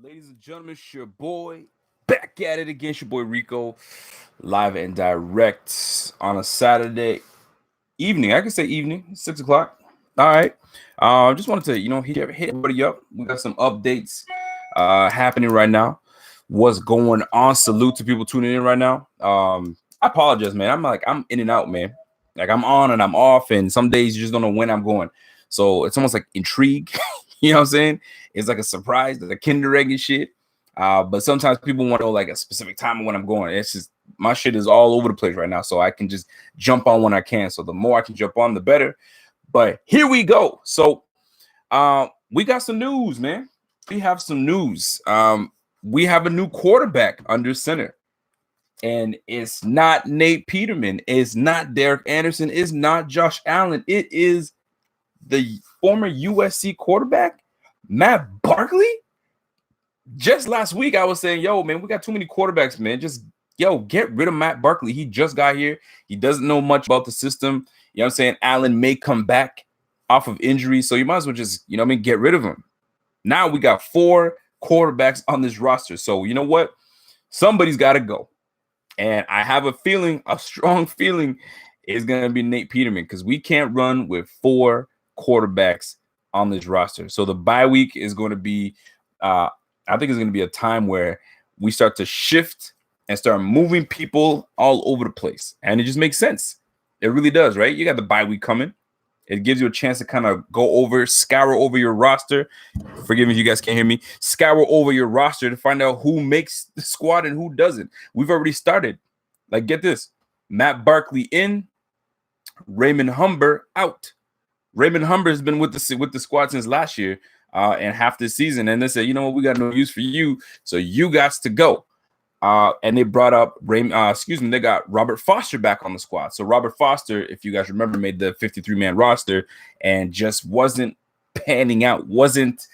Ladies and gentlemen, it's your boy back at it again. It's your boy Rico, live and direct on a Saturday evening. I can say evening, 6 o'clock. All right. Just wanted to hit everybody up. We got some updates happening right now. What's going on? Salute to people tuning in right now. I apologize, man. I'm in and out, man. Like I'm on and I'm off, and some days you just don't know when I'm going. So it's almost like intrigue. You know what I'm saying? It's like a surprise, like a Kinder egg and shit. But sometimes people want to know like a specific time of when I'm going. It's just my shit is all over the place right now, so I can just jump on when I can. So the more I can jump on, the better. But here we go. So we got some news, man. We have some news. We have a new quarterback under center. And it's not Nate Peterman. It's not Derek Anderson. It's not Josh Allen. It is the former USC quarterback, Matt Barkley. Just last week, I was saying, yo, man, we got too many quarterbacks, man. Just, get rid of Matt Barkley. He just got here. He doesn't know much about the system. You know what I'm saying? Allen may come back off of injury. So you might as well just, get rid of him. Now we got 4 quarterbacks on this roster. So you know what? Somebody's got to go. And I have a strong feeling it's going to be Nate Peterman because we can't run with 4 quarterbacks on this roster. So the bye week is going to be, I think it's going to be a time where we start to shift and start moving people all over the place. And it just makes sense. It really does, right? You got the bye week coming. It gives you a chance to kind of scour over your roster. Forgive me if you guys can't hear me. Scour over your roster to find out who makes the squad and who doesn't. We've already started. Like, get this. Matt Barkley in, Raymond Humber out. Raymond Humber has been with the squad since last year and half this season. And they said, you know what, we got no use for you, so you got to go. And they brought up they got Robert Foster back on the squad. So Robert Foster, if you guys remember, made the 53-man roster and just wasn't panning out. Wasn't,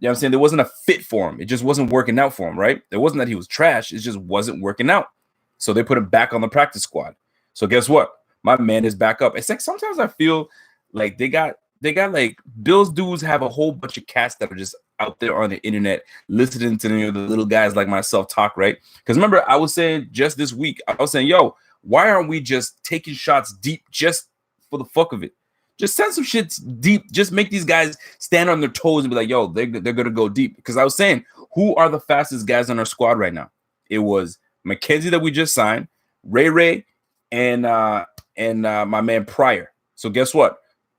I'm saying, there wasn't a fit for him. It just wasn't working out for him, right? It wasn't that he was trash. It just wasn't working out. So they put him back on the practice squad. So guess what? My man is back up. It's like sometimes I feel like they got like Bills dudes have a whole bunch of cats that are just out there on the internet listening to the little guys like myself talk, right? Because remember, I was saying just this week, I was saying, yo, why aren't we just taking shots deep just for the fuck of it? Just send some shit deep. Just make these guys stand on their toes and be like, yo, they're gonna go deep. Because I was saying, who are the fastest guys on our squad right now? It was McKenzie that we just signed, Ray, and my man Pryor. So guess what?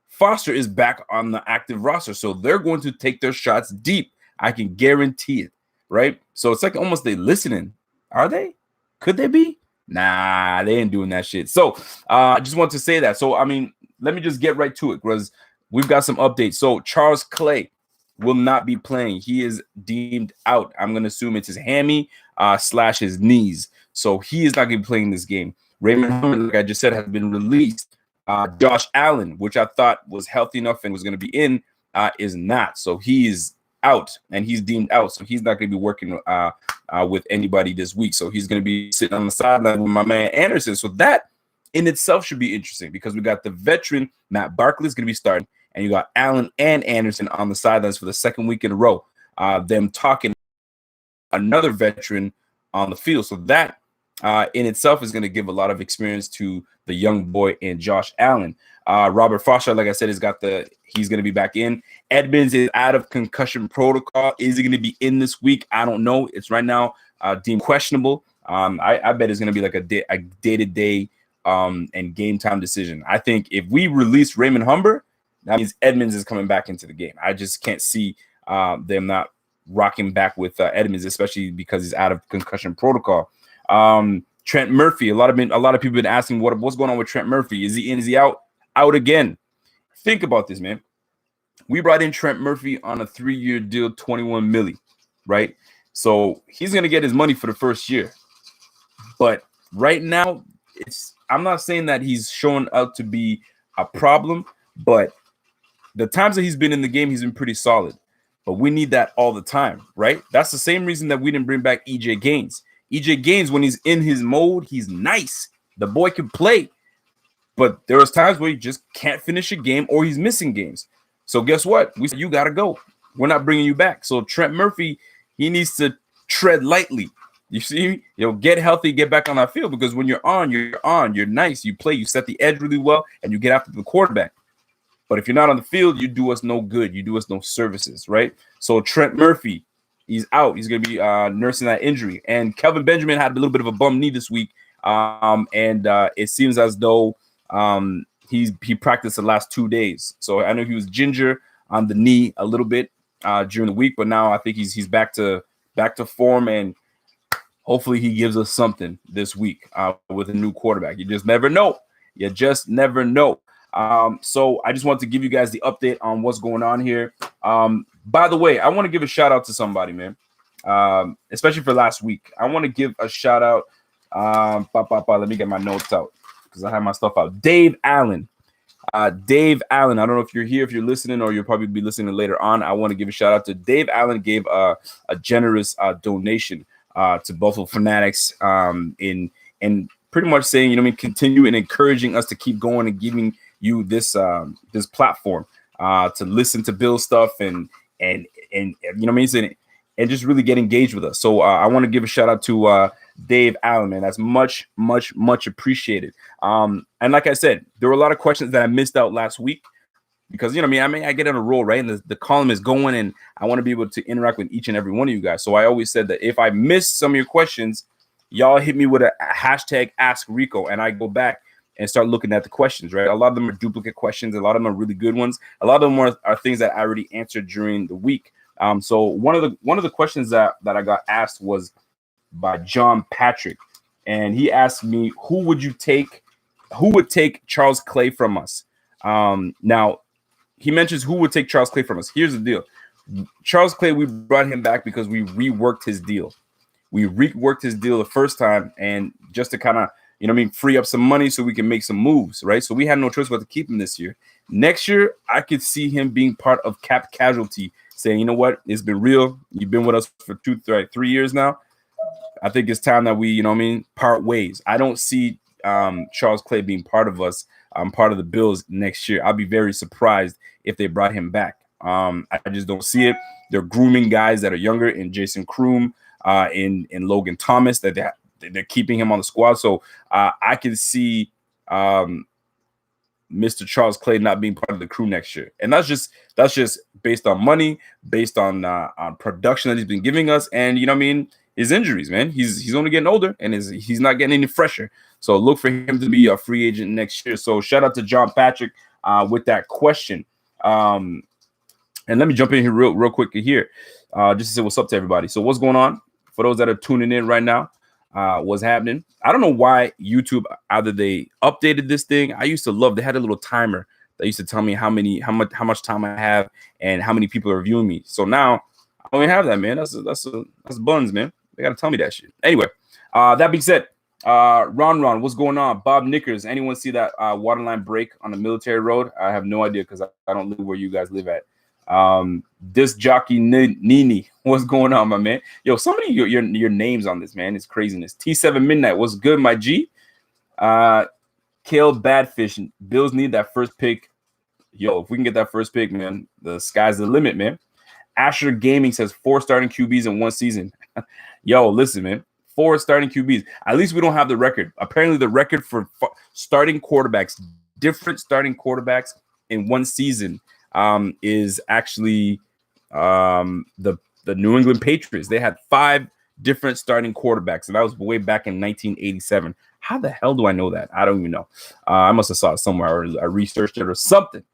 Foster is back on the active roster, so they're going to take their shots deep. I can guarantee it, right? So it's like almost they listening. Are they? Could they be? Nah, they ain't doing that shit. So I just want to say that. So, I mean, let me just get right to it because we've got some updates. So Charles Clay will not be playing. He is deemed out. I'm going to assume it's his hammy / his knees. So he is not going to be playing this game. Raymond Hummer, like I just said, has been released. Josh Allen, which I thought was healthy enough and was going to be in, is not. So he's out and he's deemed out. So he's not going to be working with anybody this week. So he's going to be sitting on the sideline with my man Anderson. So that in itself should be interesting because we got the veteran Matt Barkley is going to be starting, and you got Allen and Anderson on the sidelines for the second week in a row. Them talking another veteran on the field. So that in itself is going to give a lot of experience to the young boy and Josh Allen. Robert Foster, like I said, he's going to be back in. Edmonds is out of concussion protocol. Is he going to be in this week? I don't know. It's right now deemed questionable. I bet it's going to be like a day-to-day and game time decision. I think if we release Raymond Humber, that means Edmonds is coming back into the game. I just can't see them not rocking back with Edmonds, especially because he's out of concussion protocol. Trent Murphy, a lot of people have been asking what's going on with Trent Murphy. Is he in? Is he out? Out again. Think about this, man. We brought in Trent Murphy on a 3-year deal, $21 million, right? So he's gonna get his money for the first year. But right now, I'm not saying that he's shown out to be a problem, but the times that he's been in the game, he's been pretty solid. But we need that all the time, right? That's the same reason that we didn't bring back EJ Gaines. EJ Gaines, when he's in his mode, he's nice. The boy can play. But there was times where he just can't finish a game or he's missing games. So guess what? We said, you got to go. We're not bringing you back. So Trent Murphy, he needs to tread lightly. You see, get healthy, get back on that field, because when you're on, you're nice, you play, you set the edge really well, and you get after the quarterback. But if you're not on the field, you do us no good. You do us no services, right? So Trent Murphy, he's out. He's going to be nursing that injury. And Kelvin Benjamin had a little bit of a bum knee this week, and it seems as though he practiced the last 2 days. So I know he was ginger on the knee a little bit during the week, but now I think he's back to form, and hopefully he gives us something this week with a new quarterback. You just never know. You just never know. So I just want to give you guys the update on what's going on here. By the way, I want to give a shout out to somebody, man. Especially for last week. I want to give a shout out. Let me get my notes out because I have my stuff out. Dave Allen. Dave Allen. I don't know if you're here, if you're listening, or you'll probably be listening later on. I want to give a shout out to Dave Allen. Gave a generous donation to Buffalo Fanatics in pretty much saying, continue and encouraging us to keep going and giving you this platform to listen to Bill's stuff and and just really get engaged with us. So I want to give a shout out to Dave Allen, man. That's much appreciated. And like I said, there were a lot of questions that I missed out last week because I get on a roll, right? And the column is going, and I want to be able to interact with each and every one of you guys. So I always said that if I miss some of your questions, y'all hit me with a hashtag Ask Rico, and I go back and start looking at the questions, right? A lot of them are duplicate questions. A lot of them are really good ones. A lot of them are things that I already answered during the week. So one of the questions that I got asked was by John Patrick, and he asked me, who would take Charles Clay from us? Now he mentions who would take Charles Clay from us. Here's the deal. Charles Clay, we brought him back because we reworked his deal. We reworked his deal the first time, and just to kind of, free up some money so we can make some moves, right? So we had no choice but to keep him this year. Next year, I could see him being part of cap casualty, saying, you know what, it's been real. You've been with us for 3 years now. I think it's time that we, part ways. I don't see Charles Clay being part of us, part of the Bills next year. I'll be very surprised if they brought him back. I just don't see it. They're grooming guys that are younger in Jason Kroom, in Logan Thomas, that they're keeping him on the squad. So I can see Mr. Charles Clay not being part of the crew next year. And that's just based on money, based on production that he's been giving us, and his injuries, man. He's only getting older, and he's not getting any fresher. So look for him to be a free agent next year. So shout out to John Patrick with that question. And let me jump in here real quick here, just to say what's up to everybody. So what's going on for those that are tuning in right now? What's happening? I don't know why YouTube, either they updated this thing. I used to love, they had a little timer that used to tell me how much time I have and how many people are viewing me. So now I don't even have that, man. That's buns, man. They gotta tell me that shit. Anyway, that being said, Ron, what's going on? Bob Knickers, anyone see that waterline break on the military road? I have no idea because I don't live where you guys live at. Disc jockey Nini, what's going on, my man? Yo, somebody your names on this, man. It's craziness. T7 Midnight, what's good, my G? Kale Badfish, Bills need that first pick. Yo, if we can get that first pick, man, the sky's the limit, man. Asher Gaming says 4 starting QBs in one season. Yo, listen, man. 4 starting QBs. At least we don't have the record. Apparently, the record for starting quarterbacks, different starting quarterbacks in one season, is actually the New England Patriots. They had 5 different starting quarterbacks, and that was way back in 1987. How the hell do I know that? I don't even know. I must have saw it somewhere, or I researched it or something.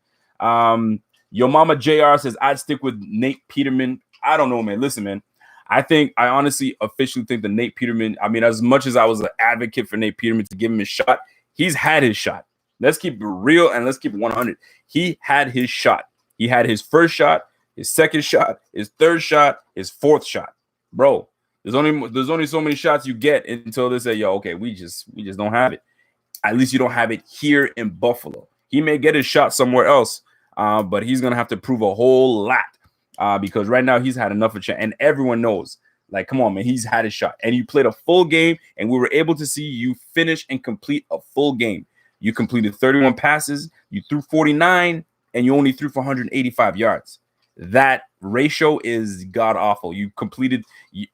Yo Mama JR says I'd stick with Nate Peterman. I don't know, man. Listen, man. I honestly officially think that Nate Peterman, as much as I was an advocate for Nate Peterman to give him his shot, he's had his shot. Let's keep it real and let's keep it 100. He had his shot. He had his first shot, his second shot, his third shot, his fourth shot. Bro, there's only so many shots you get until they say, yo, okay, we just don't have it. At least you don't have it here in Buffalo. He may get his shot somewhere else, but he's going to have to prove a whole lot because right now he's had enough of shot. And everyone knows, like, come on, man, he's had his shot. And you played a full game, and we were able to see you finish and complete a full game. You completed 31 passes, you threw 49, and you only threw for 185 yards. That ratio is god awful. You completed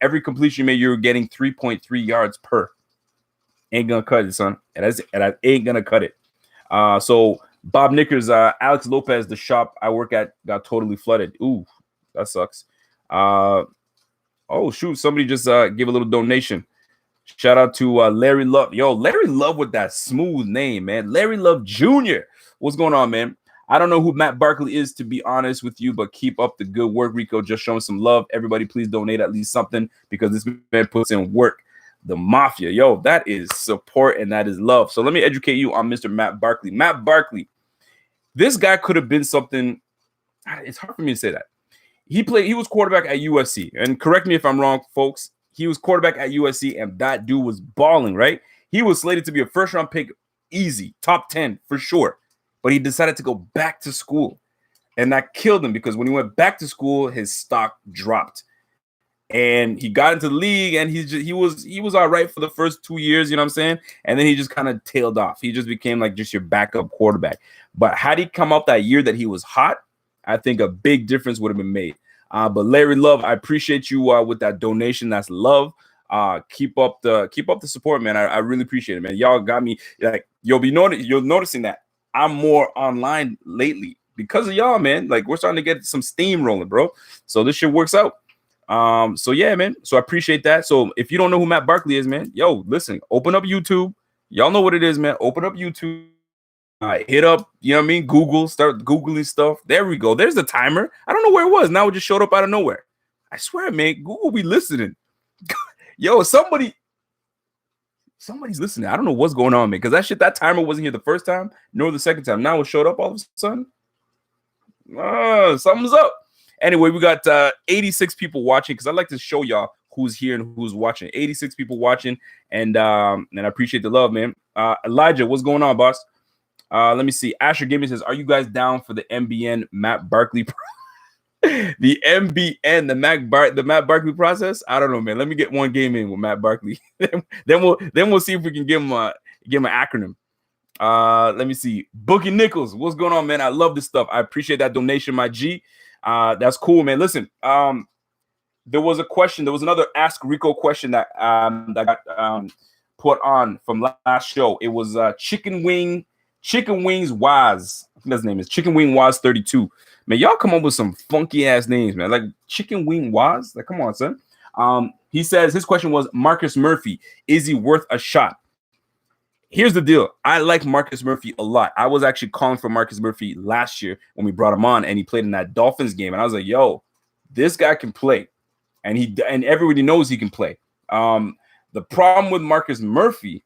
every completion you made, you're getting 3.3 yards per. Ain't gonna cut it, son. And I ain't gonna cut it. So Bob Knickers, Alex Lopez, the shop I work at got totally flooded. Ooh, that sucks. Oh shoot, somebody just gave a little donation. Shout out to Larry Love. Yo, Larry Love with that smooth name, man. Larry Love Jr. What's going on, man? I don't know who Matt Barkley is, to be honest with you, but keep up the good work, Rico. Just showing some love. Everybody, please donate at least something because this man puts in work. The Mafia. Yo, that is support and that is love. So let me educate you on Mr. Matt Barkley. Matt Barkley, this guy could have been something. It's hard for me to say that. He was quarterback at USC. And correct me if I'm wrong, folks. He was quarterback at USC, and that dude was balling, right? He was slated to be a first-round pick, easy, top 10 for sure. But he decided to go back to school. And that killed him because when he went back to school, his stock dropped. And he got into the league, and he was all right for the first 2 years, you know what I'm saying? And then he just kind of tailed off. He just became like just your backup quarterback. But had he come out that year that he was hot, I think a big difference would have been made. But Larry Love, I appreciate you with that donation. That's love. Keep up the support, man. I really appreciate it, man. Y'all got me like you're noticing that I'm more online lately because of y'all, man. Like we're starting to get some steam rolling, bro. So this shit works out. So yeah, man. So I appreciate that. So if you don't know who Matt Barkley is, man, yo, listen, open up YouTube. Y'all know what it is, man. Open up YouTube. Hit up, you know what I mean? Google, start Googling stuff. There we go. There's the timer. I don't know where it was. Now it just showed up out of nowhere. I swear, man, Google be listening. Yo, somebody's listening. I don't know what's going on, man, because that timer wasn't here the first time, nor the second time. Now it showed up all of a sudden. Something's up. Anyway, we got 86 people watching because I like to show y'all who's here and who's watching. 86 people watching, and I appreciate the love, man. Elijah, what's going on, boss? Let me see. Asher Gaming says, "Are you guys down for the MBN Matt Barkley?" The MBN, the Matt Barkley process. I don't know, man. Let me get one game in with Matt Barkley. then we'll see if we can give him an acronym. Let me see. Bookie Nichols, what's going on, man? I love this stuff. I appreciate that donation, my G. That's cool, man. Listen, there was a question. There was another Ask Rico question that got put on from last show. It was Chicken Wings Waz. I think his name is Chicken Wing Waz 32. Man, y'all come up with some funky ass names, man. Like Chicken Wing Waz. Like, come on, son. He says his question was Marcus Murphy. Is he worth a shot? Here's the deal. I like Marcus Murphy a lot. I was actually calling for Marcus Murphy last year when we brought him on, and he played in that Dolphins game. And I was like, yo, this guy can play. And everybody knows he can play. The problem with Marcus Murphy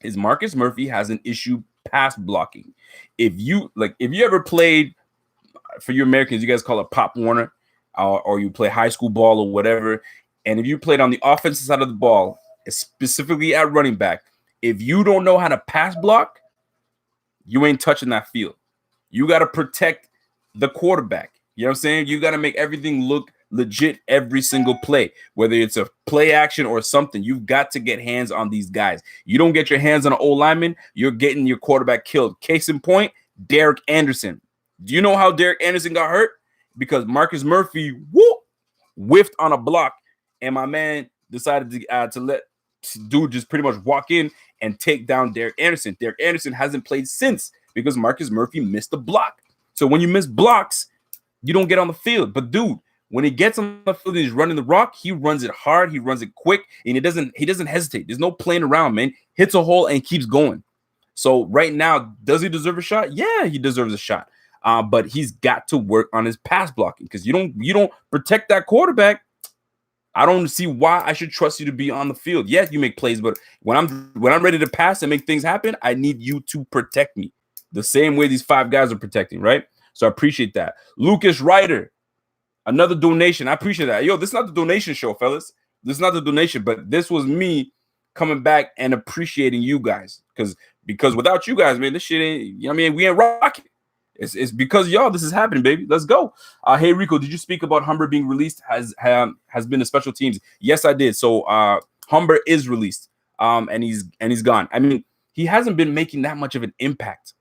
is Marcus Murphy has an issue pass blocking. If you ever played, for you Americans, you guys call it Pop Warner, or you play high school ball or whatever, and if you played on the offensive side of the ball, specifically at running back, if you don't know how to pass block, you ain't touching that field. You got to protect the quarterback. You know what I'm saying? You got to make everything look legit every single play, whether it's a play action or something. You've got to get hands on these guys. You don't get your hands on an old lineman, you're getting your quarterback killed. Case in point, Derek Anderson. Do you know how Derek Anderson got hurt? Because Marcus Murphy whiffed on a block, and my man decided to let dude just pretty much walk in and take down Derek Anderson. Derek Anderson hasn't played since because Marcus Murphy missed the block. So when you miss blocks, you don't get on the field. But dude, when he gets on the field and he's running the rock, he runs it hard, he runs it quick, and he doesn't hesitate. There's no playing around, man. Hits a hole and keeps going. So right now, does he deserve a shot? Yeah, he deserves a shot. But he's got to work on his pass blocking because you don't protect that quarterback. I don't see why I should trust you to be on the field. Yes, you make plays, but when I'm ready to pass and make things happen, I need you to protect me the same way these five guys are protecting, right? So I appreciate that. Lucas Ryder, another donation. I appreciate that. Yo, this is not the donation show, fellas. This is not the donation, but this was me coming back and appreciating you guys because without you guys, man, this shit ain't. You know what I mean? We ain't rocking. It's because y'all, this is happening, baby. Let's go. Hey Rico, did you speak about Humber being released? Has been a special teams? Yes, I did. So Humber is released. And he's gone. I mean, he hasn't been making that much of an impact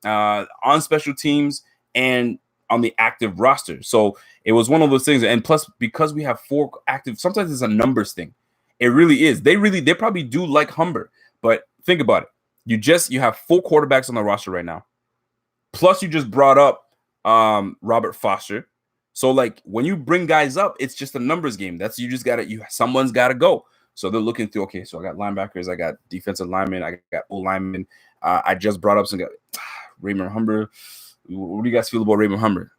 on special teams, and on the active roster. So it was one of those things. And plus, because we have 4 active, sometimes it's a numbers thing. It really is. They probably do like Humber. But think about it. You have 4 quarterbacks on the roster right now. Plus, you just brought up Robert Foster. So like when you bring guys up, it's just a numbers game. Someone's gotta go. So they're looking through, okay, so I got linebackers, I got defensive linemen, I got O-linemen. I just brought up some guys. Raymond Humber. What do you guys feel about Raymond Humber?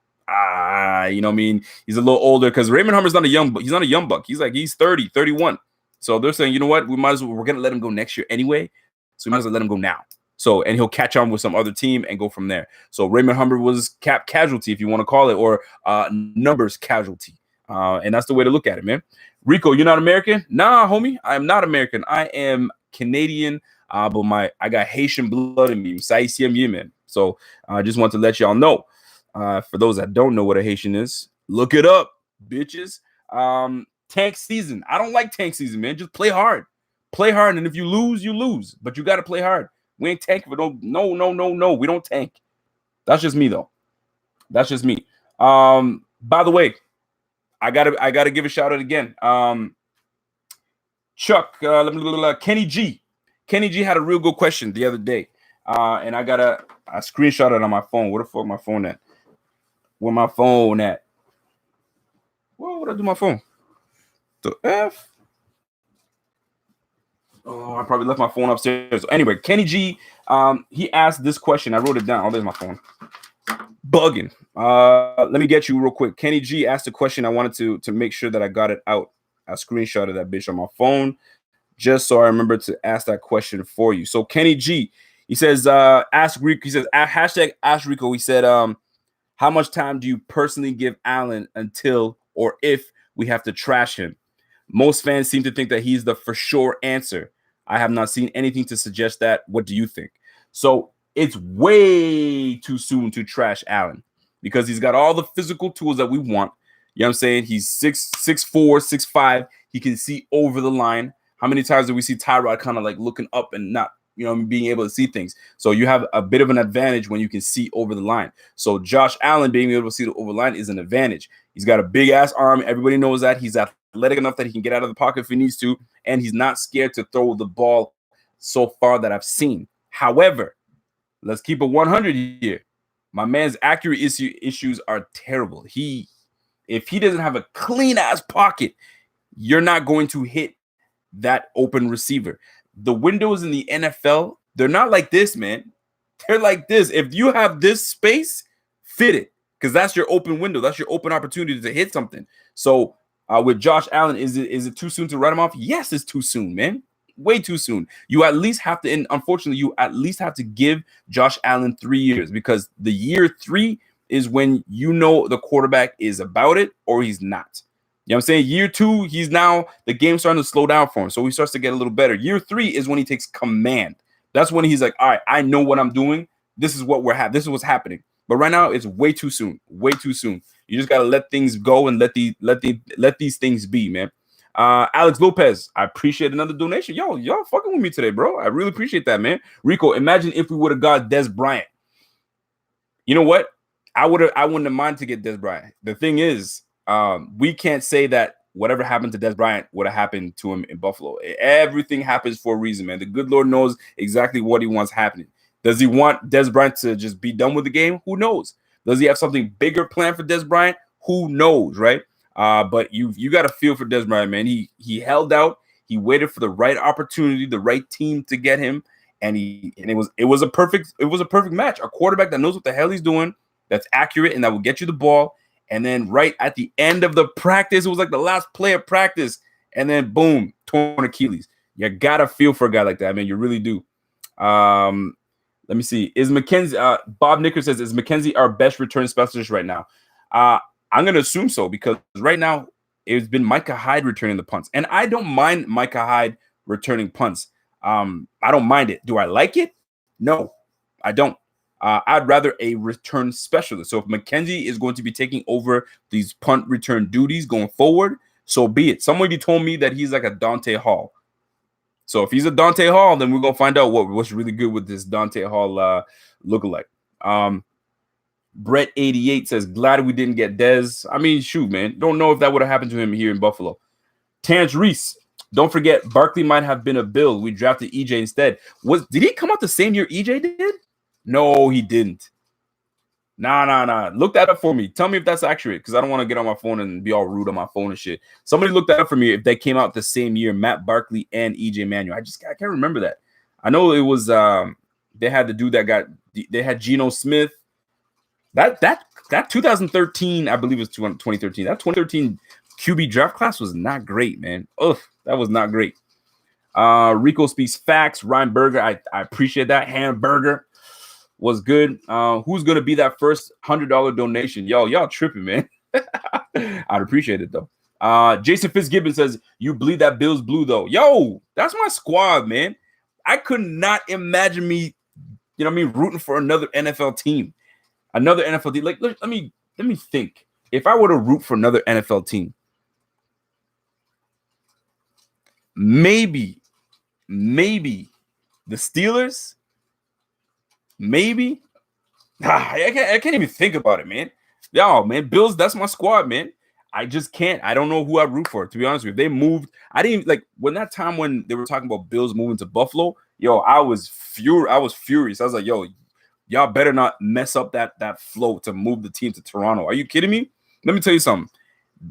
You know what I mean? He's a little older because Raymond Humber's not a young buck. He's 30, 31. So they're saying, you know what? We're gonna let him go next year anyway. So we might as well let him go now. So, and he'll catch on with some other team and go from there. So Raymond Humber was cap casualty, if you want to call it, or numbers casualty. And that's the way to look at it, man. Rico, you're not American? Nah, homie, I am not American. I am Canadian, but I got Haitian blood in me. So I just want to let y'all know. For those that don't know what a Haitian is, look it up, bitches. Tank season. I don't like tank season, man. Just play hard. Play hard, and if you lose, you lose. But you got to play hard. We ain't tanking for no. We don't tank. That's just me, though. That's just me. By the way, I gotta give a shout out again. Chuck, Kenny G. Kenny G had a real good question the other day. And I screenshot it on my phone. Where the fuck my phone at? Where my phone at? What would I do my phone? The F? Oh, I probably left my phone upstairs. Anyway, Kenny G, he asked this question. I wrote it down. Oh, there's my phone. Bugging. Let me get you real quick. Kenny G asked a question. I wanted to make sure that I got it out. I screenshotted that bitch on my phone just so I remember to ask that question for you. So Kenny G, he says, ask Rico. He says, hashtag ask Rico. He said, how much time do you personally give Allen until or if we have to trash him? Most fans seem to think that he's the for sure answer. I have not seen anything to suggest that. What do you think? So it's way too soon to trash Allen because he's got all the physical tools that we want. You know what I'm saying? He's 6'4", 6'5". He can see over the line. How many times do we see Tyrod kind of like looking up and not, being able to see things? So you have a bit of an advantage when you can see over the line. So Josh Allen being able to see the over the line is an advantage. He's got a big ass arm. Everybody knows that. He's athletic enough that he can get out of the pocket if he needs to, and he's not scared to throw the ball so far that I've seen. However, let's keep it 100 here. My man's accuracy issues are terrible. If he doesn't have a clean ass pocket, you're not going to hit that open receiver. The windows in the NFL, they're not like this, man. They're like this. If you have this space, fit it, because that's your open window. That's your open opportunity to hit something. So with Josh Allen, is it too soon to write him off? Yes, it's too soon, man. Way too soon. You at least have to, and unfortunately, you at least have to give Josh Allen 3 years, because the year 3 is when the quarterback is about it or he's not. You know what I'm saying? Year 2, the game's starting to slow down for him. So he starts to get a little better. Year 3 is when he takes command. That's when he's like, all right, I know what I'm doing. This is what this is what's happening. But right now, it's way too soon. Way too soon. You just gotta let things go and let these things be, man. Alex Lopez, I appreciate another donation. Y'all fucking with me today, bro. I really appreciate that, man. Rico, imagine if we would have got Des Bryant. You know what? I wouldn't have minded to get Des Bryant. The thing is, we can't say that whatever happened to Des Bryant would have happened to him in Buffalo. Everything happens for a reason, man. The good Lord knows exactly what he wants happening. Does he want Des Bryant to just be done with the game? Who knows? Does he have something bigger planned for Des Bryant? Who knows, right? But you got to feel for Des Bryant, man. He held out. He waited for the right opportunity, the right team to get him, and it was a perfect match. A quarterback that knows what the hell he's doing, that's accurate, and that will get you the ball. And then right at the end of the practice, it was like the last play of practice, and then boom, torn Achilles. You gotta feel for a guy like that, man. You really do. Let me see. Is McKenzie? Bob Nicker says, is McKenzie our best return specialist right now? I'm gonna assume so, because right now it's been Micah Hyde returning the punts, and I don't mind Micah Hyde returning punts. I don't mind it. Do I like it? No, I don't. I'd rather a return specialist. So if McKenzie is going to be taking over these punt return duties going forward, so be it. Somebody told me that he's like a Dante Hall. So if he's a Dante Hall, then we're going to find out what's really good with this Dante Hall lookalike. Brett88 says, glad we didn't get Dez. I mean, shoot, man. Don't know if that would have happened to him here in Buffalo. Terrence Reese, don't forget, Barkley might have been a Bill. We drafted EJ instead. Did he come out the same year EJ did? No, he didn't. Nah. Look that up for me. Tell me if that's accurate, because I don't want to get on my phone and be all rude on my phone and shit. Somebody look that up for me if they came out the same year, Matt Barkley and EJ Manuel. I can't remember that. I know it was they had the dude that they had Geno Smith. That 2013, I believe it was 2013. That 2013 QB draft class was not great, man. Ugh, that was not great. Rico speaks facts. Ryan Berger, I appreciate that. Hamburger was good. Who's gonna be that first $100 donation? Y'all tripping, man. I'd appreciate it though. Jason Fitzgibbon says, you bleed that Bills blue though. Yo, that's my squad, man. I could not imagine me, rooting for another NFL team. Another NFL team. Like, let me think. If I were to root for another NFL team, maybe the Steelers. Maybe. I can't even think about it, man. Yo, man, Bills, that's my squad, man. I just can't. I don't know who I root for, to be honest with you. If they moved, I didn't like when they were talking about Bills moving to Buffalo. Yo, I was furious. I was like, yo, y'all better not mess up that flow to move the team to Toronto. Are you kidding me? Let me tell you something.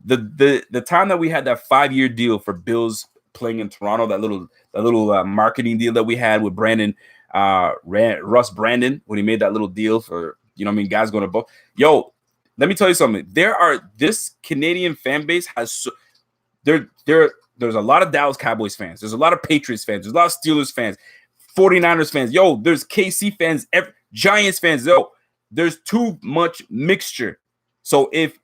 The time that we had that 5-year deal for Bills playing in Toronto, that little marketing deal that we had with Russ Brandon, when he made that little deal for guys going to both. Yo, let me tell you something. This Canadian fan base has there's a lot of Dallas Cowboys fans. There's a lot of Patriots fans. There's a lot of Steelers fans, 49ers fans. Yo, there's KC fans, Giants fans. Yo, there's too much mixture. So if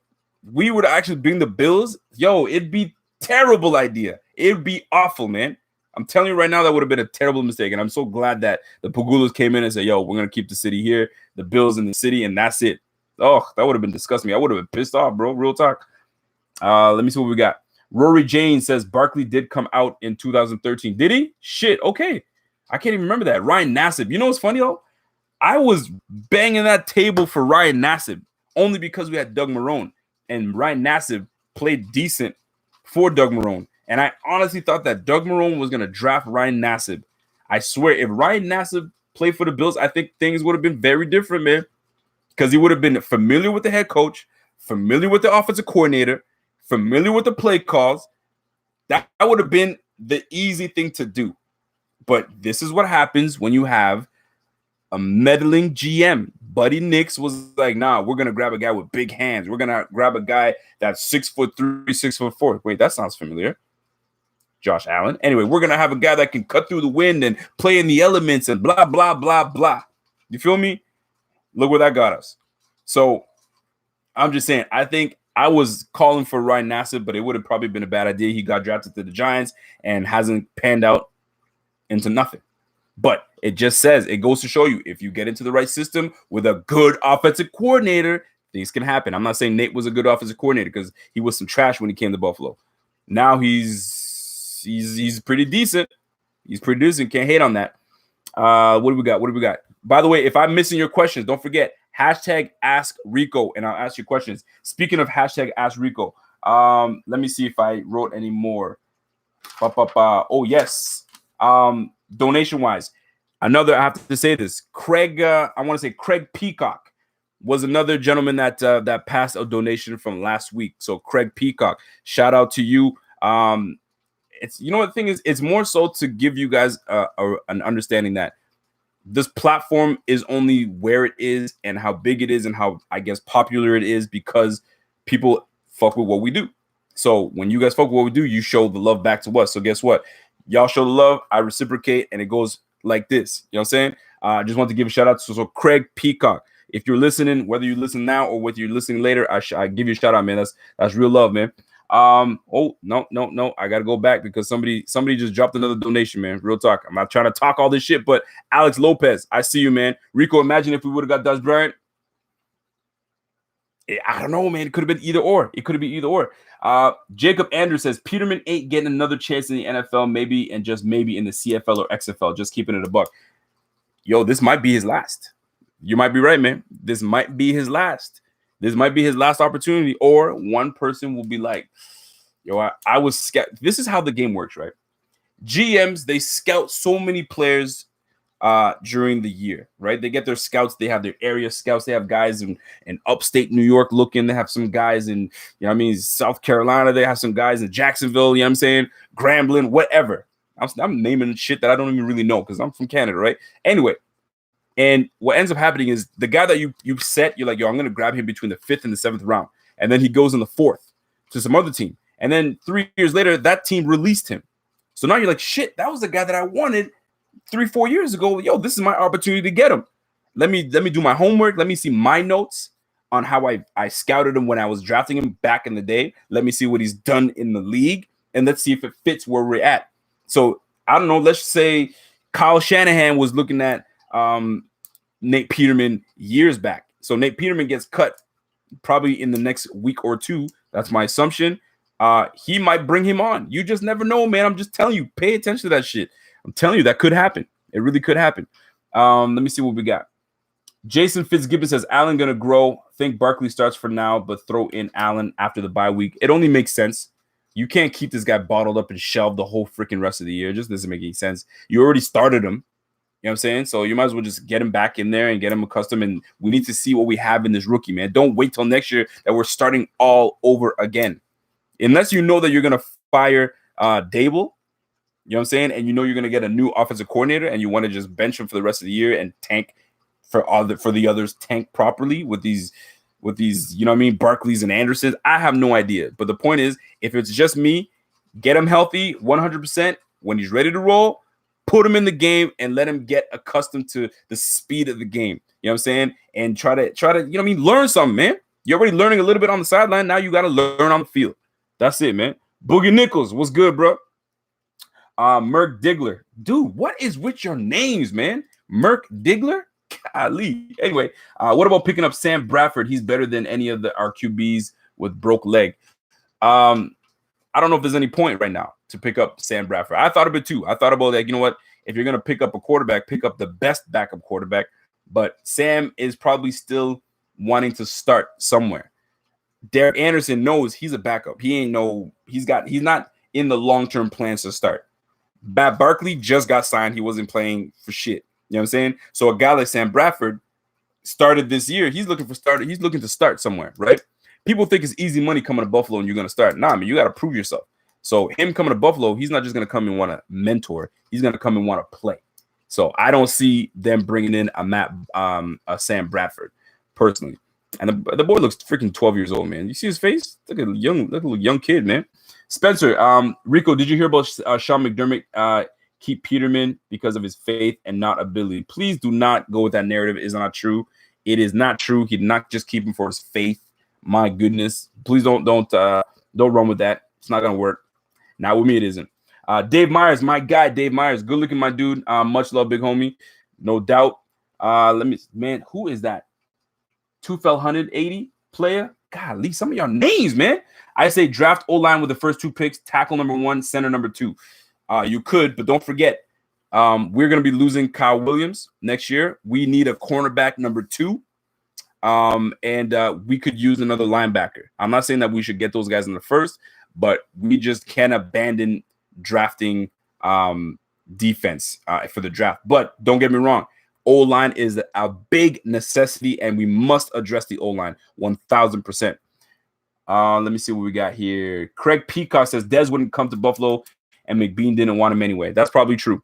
we were to actually bring the Bills, yo, it'd be terrible idea. It'd be awful, man. I'm telling you right now, that would have been a terrible mistake. And I'm so glad that the Pagulas came in and said, yo, we're going to keep the city here, the Bills in the city, and that's it. Oh, that would have been disgusting. I would have been pissed off, bro. Real talk. Let me see what we got. Rory Jane says Barkley did come out in 2013. Did he? Shit. Okay. I can't even remember that. Ryan Nassib. You know what's funny, though? I was banging that table for Ryan Nassib only because we had Doug Marrone. And Ryan Nassib played decent for Doug Marrone. And I honestly thought that Doug Marrone was going to draft Ryan Nassib. I swear, if Ryan Nassib played for the Bills, I think things would have been very different, man. Because he would have been familiar with the head coach, familiar with the offensive coordinator, familiar with the play calls. That would have been the easy thing to do. But this is what happens when you have a meddling GM. Buddy Nix was like, nah, we're going to grab a guy with big hands. We're going to grab a guy that's 6'3", 6'4". Wait, that sounds familiar. Josh Allen. Anyway, we're going to have a guy that can cut through the wind and play in the elements and blah, blah, blah, blah. You feel me? Look where that got us. So I'm just saying, I think I was calling for Ryan Nassib, but it would have probably been a bad idea. He got drafted to the Giants and hasn't panned out into nothing. But it just says, it goes to show you, if you get into the right system with a good offensive coordinator, things can happen. I'm not saying Nate was a good offensive coordinator because he was some trash when he came to Buffalo. Now he's pretty decent. He's pretty decent. Can't hate on that. What do we got? By the way, if I'm missing your questions, don't forget, hashtag Ask Rico, and I'll ask you questions. Speaking of hashtag Ask Rico, let me see if I wrote any more. Oh, yes. Donation-wise, I have to say this. Craig Peacock was another gentleman that passed a donation from last week. So Craig Peacock, shout out to you. It's the thing is, it's more so to give you guys an understanding that this platform is only where it is and how big it is and how, I guess, popular it is because people fuck with what we do. So when you guys fuck with what we do, you show the love back to us. So guess what? Y'all show the love, I reciprocate, and it goes like this. You know what I'm saying? I just want to give a shout out to Craig Peacock. If you're listening, whether you listen now or whether you're listening later, I give you a shout out, man. That's real love, man. Oh, no. I got to go back because somebody just dropped another donation, man. Real talk. I'm not trying to talk all this shit, but Alex Lopez, I see you, man. Rico, imagine if we would have got Dutch Bryant. I don't know, man. It could have been either or. Jacob Andrews says Peterman ain't getting another chance in the NFL, maybe, and just maybe in the CFL or XFL. Just keeping it a buck. Yo, this might be his last. You might be right, man. This might be his last. This might be his last opportunity, or one person will be like, yo, I was scout. This is how the game works, right? GMs, they scout so many players during the year, right? They get their scouts, they have their area scouts, they have guys in upstate New York looking, they have some guys in, South Carolina, they have some guys in Jacksonville, I'm saying, Grambling, whatever. I'm naming shit that I don't even really know because I'm from Canada, right? Anyway, and what ends up happening is the guy that you set, you're like, yo, I'm gonna grab him between the 5th and the 7th round, and then he goes in the 4th to some other team, and then 3 years later, that team released him. So now you're like, shit, that was the guy that I wanted 3-4 years ago. Yo, this is my opportunity to get him. Let me do my homework. Let me see my notes on how I scouted him when I was drafting him back in the day. Let me see what he's done in the league, and let's see if it fits where we're at. So I don't know. Let's say Kyle Shanahan was looking at Nate Peterman years back. So Nate Peterman gets cut probably in the next week or two. That's my assumption. He might bring him on. You just never know, man. I'm just telling you, pay attention to that shit. I'm telling you, that could happen. It really could happen. Let me see what we got. Jason Fitzgibbon says, Allen going to grow. Think Barkley starts for now, but throw in Allen after the bye week. It only makes sense. You can't keep this guy bottled up and shelved the whole freaking rest of the year. It just doesn't make any sense. You already started him. You know what I'm saying? So you might as well just get him back in there and get him accustomed. And we need to see what we have in this rookie, man. Don't wait till next year that we're starting all over again. Unless you know that you're going to fire Dable, you know what I'm saying? And you know you're going to get a new offensive coordinator and you want to just bench him for the rest of the year and tank for the others, tank properly with these, you know what I mean, Barkleys and Andersons. I have no idea. But the point is, if it's just me, get him healthy 100%. When he's ready to roll, put him in the game and let him get accustomed to the speed of the game. You know what I'm saying? And try to, you know what I mean, learn something, man. You're already learning a little bit on the sideline. Now you got to learn on the field. That's it, man. Boogie Nichols, what's good, bro? Merc Diggler. Dude, what is with your names, man? Merc Diggler? Golly. Anyway, what about picking up Sam Bradford? He's better than any of our QBs with broke leg. I don't know if there's any point right now to pick up Sam Bradford. I thought of it too. I thought about that. You know what? If you're going to pick up a quarterback, pick up the best backup quarterback. But Sam is probably still wanting to start somewhere. Derek Anderson knows he's a backup. He's not in the long-term plans to start. Barkley just got signed. He wasn't playing for shit. You know what I'm saying? So a guy like Sam Bradford started this year. He's looking to start somewhere, right? People think it's easy money coming to Buffalo and you're going to start. Nah, man, you got to prove yourself. So him coming to Buffalo, he's not just going to come and want to mentor. He's going to come and want to play. So I don't see them bringing in a Sam Bradford personally. And the boy looks freaking 12 years old, man. You see his face? Look at a young kid, man. Spencer, Rico, did you hear about Sean McDermott keep Peterman because of his faith and not ability? Please do not go with that narrative. It is not true. It is not true. He did not just keep him for his faith. My goodness. Please don't run with that. It's not gonna work. Not with me, it isn't. Dave Myers, my guy, Dave Myers. Good looking, my dude. Much love, big homie. No doubt. Who is that? 2,180 player? Golly, some of y'all names, man. I say draft O-line with the first 2 picks, tackle number 1, center number 2. You could, but don't forget, we're going to be losing Kyle Williams next year. We need a cornerback number 2. And we could use another linebacker. I'm not saying that we should get those guys in the first, but we just can't abandon drafting defense for the draft. But don't get me wrong. O-line is a big necessity, and we must address the O-line 1,000%. Let me see what we got here. Craig Peacock says Dez wouldn't come to Buffalo, and McBean didn't want him anyway. That's probably true.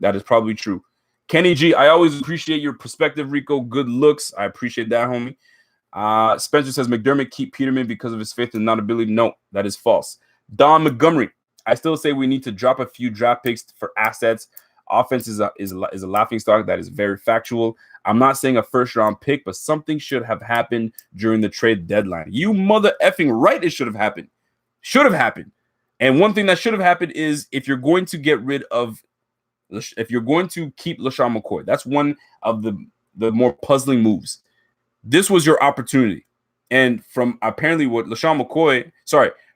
That is probably true. Kenny G, I always appreciate your perspective, Rico. Good looks. I appreciate that, homie. Spencer says McDermott keep Peterman because of his faith and not ability. No, that is false. Don Montgomery, I still say we need to drop a few draft picks for assets. Offense is a laughing stock. That is very factual. I'm not saying a first-round pick, but something should have happened during the trade deadline. You mother effing right, it should have happened. Should have happened. And one thing that should have happened is if you're going to keep LaShawn McCoy, that's one of the more puzzling moves. This was your opportunity. And from apparently what LaShawn McCoy,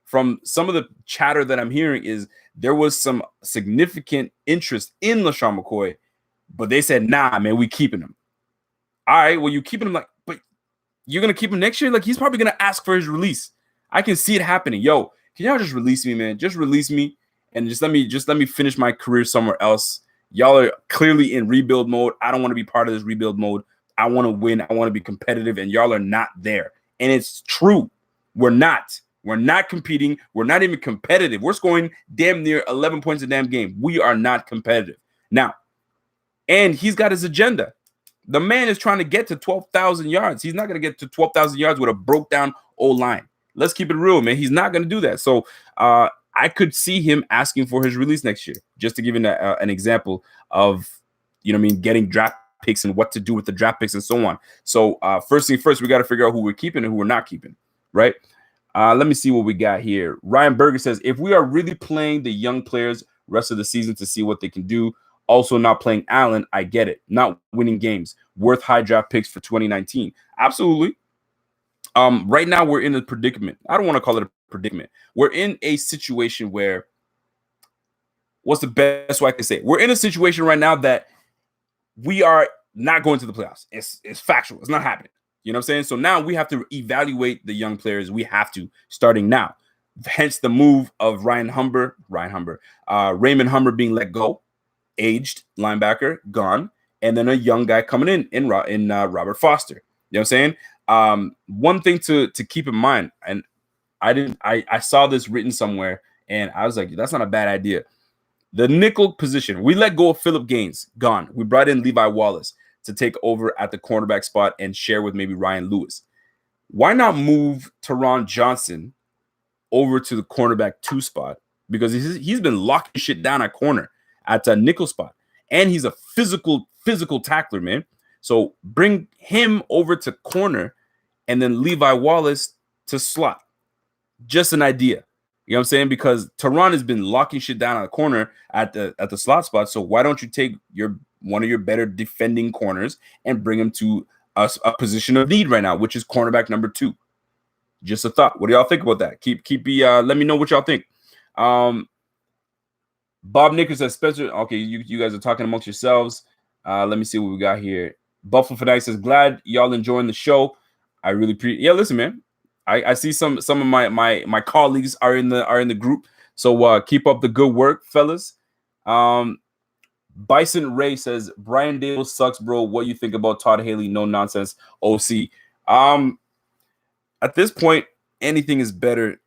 from some of the chatter that I'm hearing is there was some significant interest in LaShawn McCoy, but they said, nah, man, we keeping him. All right, well, you keeping him like, but you're gonna keep him next year? Like, he's probably gonna ask for his release. I can see it happening. Yo, can y'all just release me, man? Just release me and just let me finish my career somewhere else. Y'all are clearly in rebuild mode. I don't want to be part of this rebuild mode. I want to win. I want to be competitive, and y'all are not there. And it's true. We're not. We're not competing. We're not even competitive. We're scoring damn near 11 points a damn game. We are not competitive. Now, and he's got his agenda. The man is trying to get to 12,000 yards. He's not going to get to 12,000 yards with a broke down O-line. Let's keep it real, man. He's not going to do that. So I could see him asking for his release next year, just to give you an example of, getting draft picks and what to do with the draft picks and so on. So first thing first, we got to figure out who we're keeping and who we're not keeping, right? Let me see what we got here. Ryan Berger says, if we are really playing the young players rest of the season to see what they can do, also not playing Allen, I get it. Not winning games, worth high draft picks for 2019. Absolutely. Right now we're in a predicament. I don't want to call it a predicament. We're in a situation where, what's the best way I can say it? We're in a situation right now that we are not going to the playoffs. It's factual. It's not happening. You know what I'm saying? So now we have to evaluate the young players. We have to, starting now. Hence the move of Raymond Humber being let go, aged linebacker, gone, and then a young guy coming in Robert Foster. You know what I'm saying? One thing to keep in mind, and I saw this written somewhere, and I was like, that's not a bad idea. The nickel position, we let go of Phillip Gaines, gone. We brought in Levi Wallace to take over at the cornerback spot and share with maybe Ryan Lewis. Why not move Teron Johnson over to the cornerback 2 spot? Because he's been locking shit down at corner at a nickel spot. And he's a physical tackler, man. So bring him over to corner and then Levi Wallace to slot. Just an idea. You know what I'm saying? Because Teron has been locking shit down on the corner at the slot spot. So why don't you take one of your better defending corners and bring him to a position of need right now, which is cornerback number 2? Just a thought. What do y'all think about that? Let me know what y'all think. Bob Nichols says, Spencer. Okay, you guys are talking amongst yourselves. Let me see what we got here. Buffalo Fanatics says, glad y'all enjoying the show. I really appreciate. Yeah, listen, man. I see some of my colleagues are in the group. So keep up the good work, fellas. Bison Ray says, Brian Dable sucks, bro. What you think about Todd Haley? No nonsense. OC. At this point, anything is better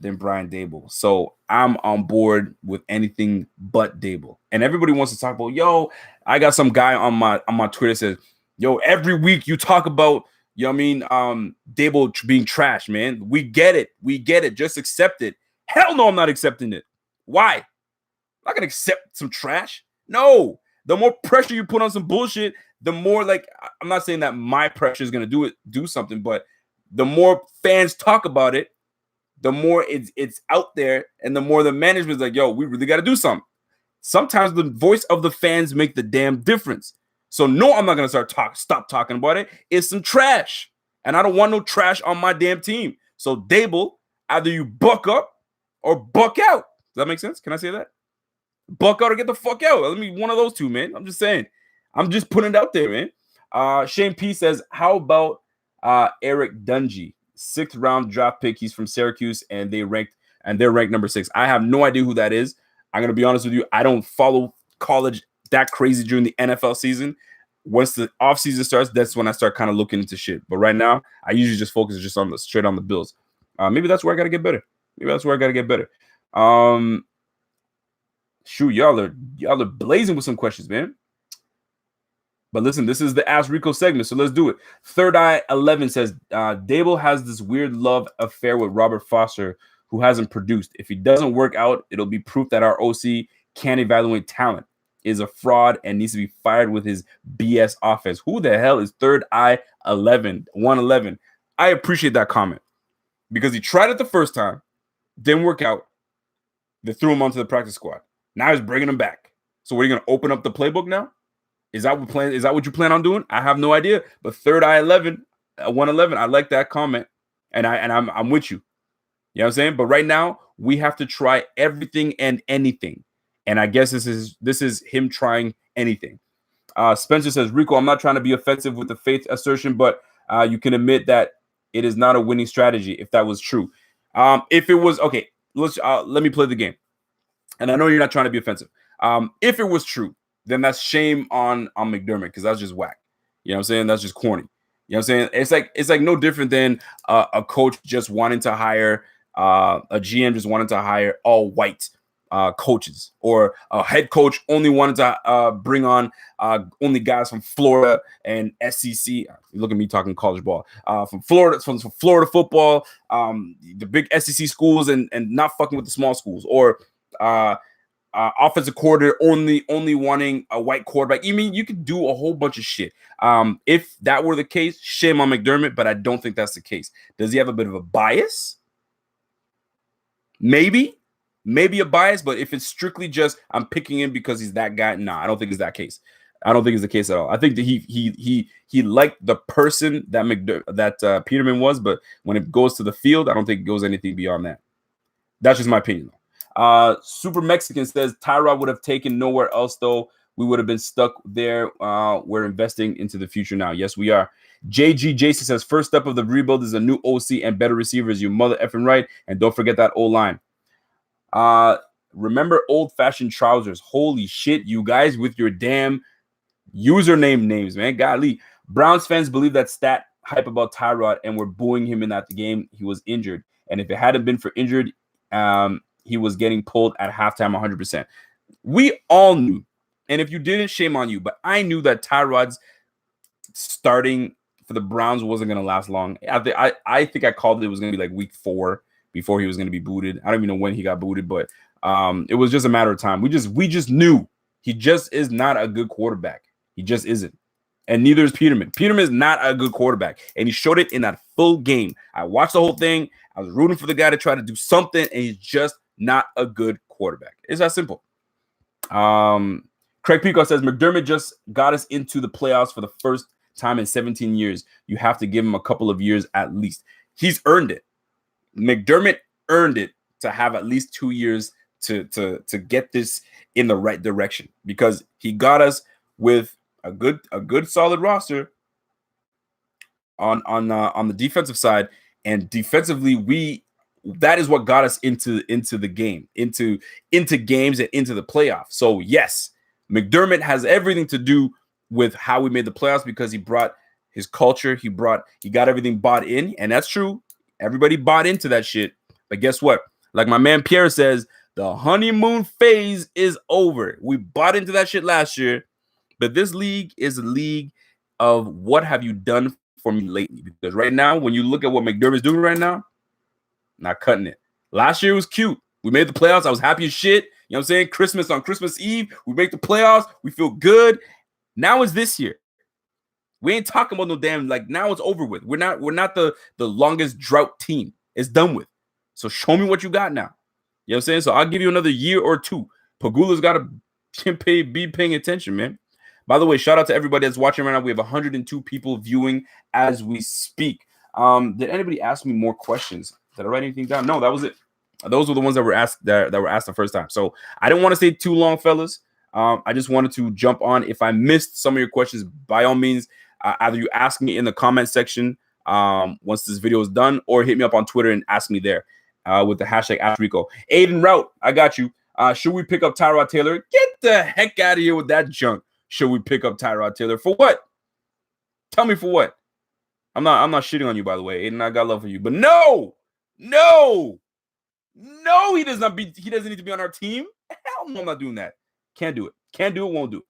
than Brian Dable. So I'm on board with anything but Dable. And everybody wants to talk about, yo, I got some guy on my Twitter says, yo, every week you talk about, you know what I mean, Dable being trash, man. We get it. Just accept it. Hell no, I'm not accepting it. Why? I'm not going to accept some trash. No. The more pressure you put on some bullshit, the more, like, I'm not saying that my pressure is going to do something, but the more fans talk about it, the more it's out there, and the more the management's like, yo, we really got to do something. Sometimes the voice of the fans make the damn difference. So no, I'm not going to stop talking about it. It's some trash, and I don't want no trash on my damn team. So Dable, either you buck up or buck out. Does that make sense? Can I say that? Buck out or get the fuck out. Let me one of those two, man. I'm just saying. I'm just putting it out there, man. Shane P says, how about Eric Dungy, 6th round draft pick? He's from Syracuse, and they're ranked number 6. I have no idea who that is. I'm gonna be honest with you. I don't follow college that crazy during the NFL season. Once the offseason starts, that's when I start kind of looking into shit. But right now, I usually just focus just on straight on the Bills. Maybe that's where I gotta get better. Shoot, y'all are blazing with some questions, man. But listen, this is the Ask Rico segment, so let's do it. Third Eye 11 says, Dable has this weird love affair with Robert Foster, who hasn't produced. If he doesn't work out, it'll be proof that our OC can't evaluate talent, is a fraud, and needs to be fired with his BS offense. Who the hell is Third Eye 111? I appreciate that comment, because he tried it the first time, didn't work out. They threw him onto the practice squad. Now he's bringing him back. So what, are you going to open up the playbook now? Is that what you plan on doing? I have no idea. But Third Eye 111, I like that comment, and I'm with you. You know what I'm saying? But right now we have to try everything and anything, and I guess this is him trying anything. Spencer says, Rico, I'm not trying to be offensive with the faith assertion, but you can admit that it is not a winning strategy if that was true. If it was, okay, let me play the game. And I know you're not trying to be offensive. If it was true, then that's shame on McDermott, because that's just whack. You know what I'm saying? That's just corny. You know what I'm saying? It's like no different than a coach just wanting to hire a GM just wanted to hire all white coaches, or a head coach only wanted to bring on only guys from Florida and SEC. Look at me talking college ball, from Florida football, the big SEC schools, and not fucking with the small schools, or offensive coordinator only wanting a white quarterback. You mean you could do a whole bunch of shit. If that were the case, shame on McDermott, but I don't think that's the case. Does he have a bit of a bias? Maybe a bias, but if it's strictly just I'm picking him because he's that guy, nah, I don't think it's that case. I don't think it's the case at all. I think that he liked the person that Peterman was, but when it goes to the field, I don't think it goes anything beyond that. That's just my opinion. Super Mexican says Tyrod would have taken nowhere else though. We would have been stuck there. We're investing into the future now. Yes, we are. JG Jason says first step of the rebuild is a new OC and better receivers. You mother effing right. And don't forget that O-line. Remember old-fashioned trousers. Holy shit, you guys with your damn username names, man. Golly. Browns fans believe that stat hype about Tyrod and were booing him in that game. He was injured. And if it hadn't been for injured, he was getting pulled at halftime 100%. We all knew. And if you didn't, shame on you. But I knew that Tyrod's starting for the Browns wasn't going to last long. I think I called it was going to be like week 4 before he was going to be booted. I don't even know when he got booted, but it was just a matter of time. We just knew he just is not a good quarterback. He just isn't. And neither is Peterman. Peterman is not a good quarterback. And he showed it in that full game. I watched the whole thing. I was rooting for the guy to try to do something, and he's just not a good quarterback. It's that simple. Craig Pico says, McDermott just got us into the playoffs for the first time in 17 years. You have to give him a couple of years at least. He's earned it. McDermott earned it to have at least 2 years to get this in the right direction, because he got us with a good solid roster on the defensive side, and defensively that is what got us into the game, into games and into the playoffs. So yes, McDermott has everything to do with how we made the playoffs, because he brought his culture, he got everything bought in, and that's true. Everybody bought into that shit. But guess what? Like my man Pierre says, the honeymoon phase is over. We bought into that shit last year, but this league is a league of what have you done for me lately? Because right now, when you look at what McDermott's doing right now, not cutting it. Last year was cute. We made the playoffs. I was happy as shit. You know what I'm saying? Christmas on Christmas Eve, we make the playoffs. We feel good. Now it's this year. We ain't talking about no damn, like, now it's over with. We're not the longest drought team. It's done with. So show me what you got now. You know what I'm saying? So I'll give you another year or two. Pagula's got to be paying attention, man. By the way, shout out to everybody that's watching right now. We have 102 people viewing as we speak. Did anybody ask me more questions? Did I write anything down? No, that was it. Those were the ones that were asked that were asked the first time. So I didn't want to stay too long, fellas. I just wanted to jump on. If I missed some of your questions, by all means, either you ask me in the comment section once this video is done, or hit me up on Twitter and ask me there with the hashtag #AskRico. Aiden Route, I got you. Should we pick up Tyrod Taylor? Get the heck out of here with that junk. Should we pick up Tyrod Taylor for what? Tell me for what? I'm not shitting on you, by the way, Aiden. I got love for you, but no, he doesn't need to be on our team. Hell no, I'm not doing that. Can't do it. Won't do it.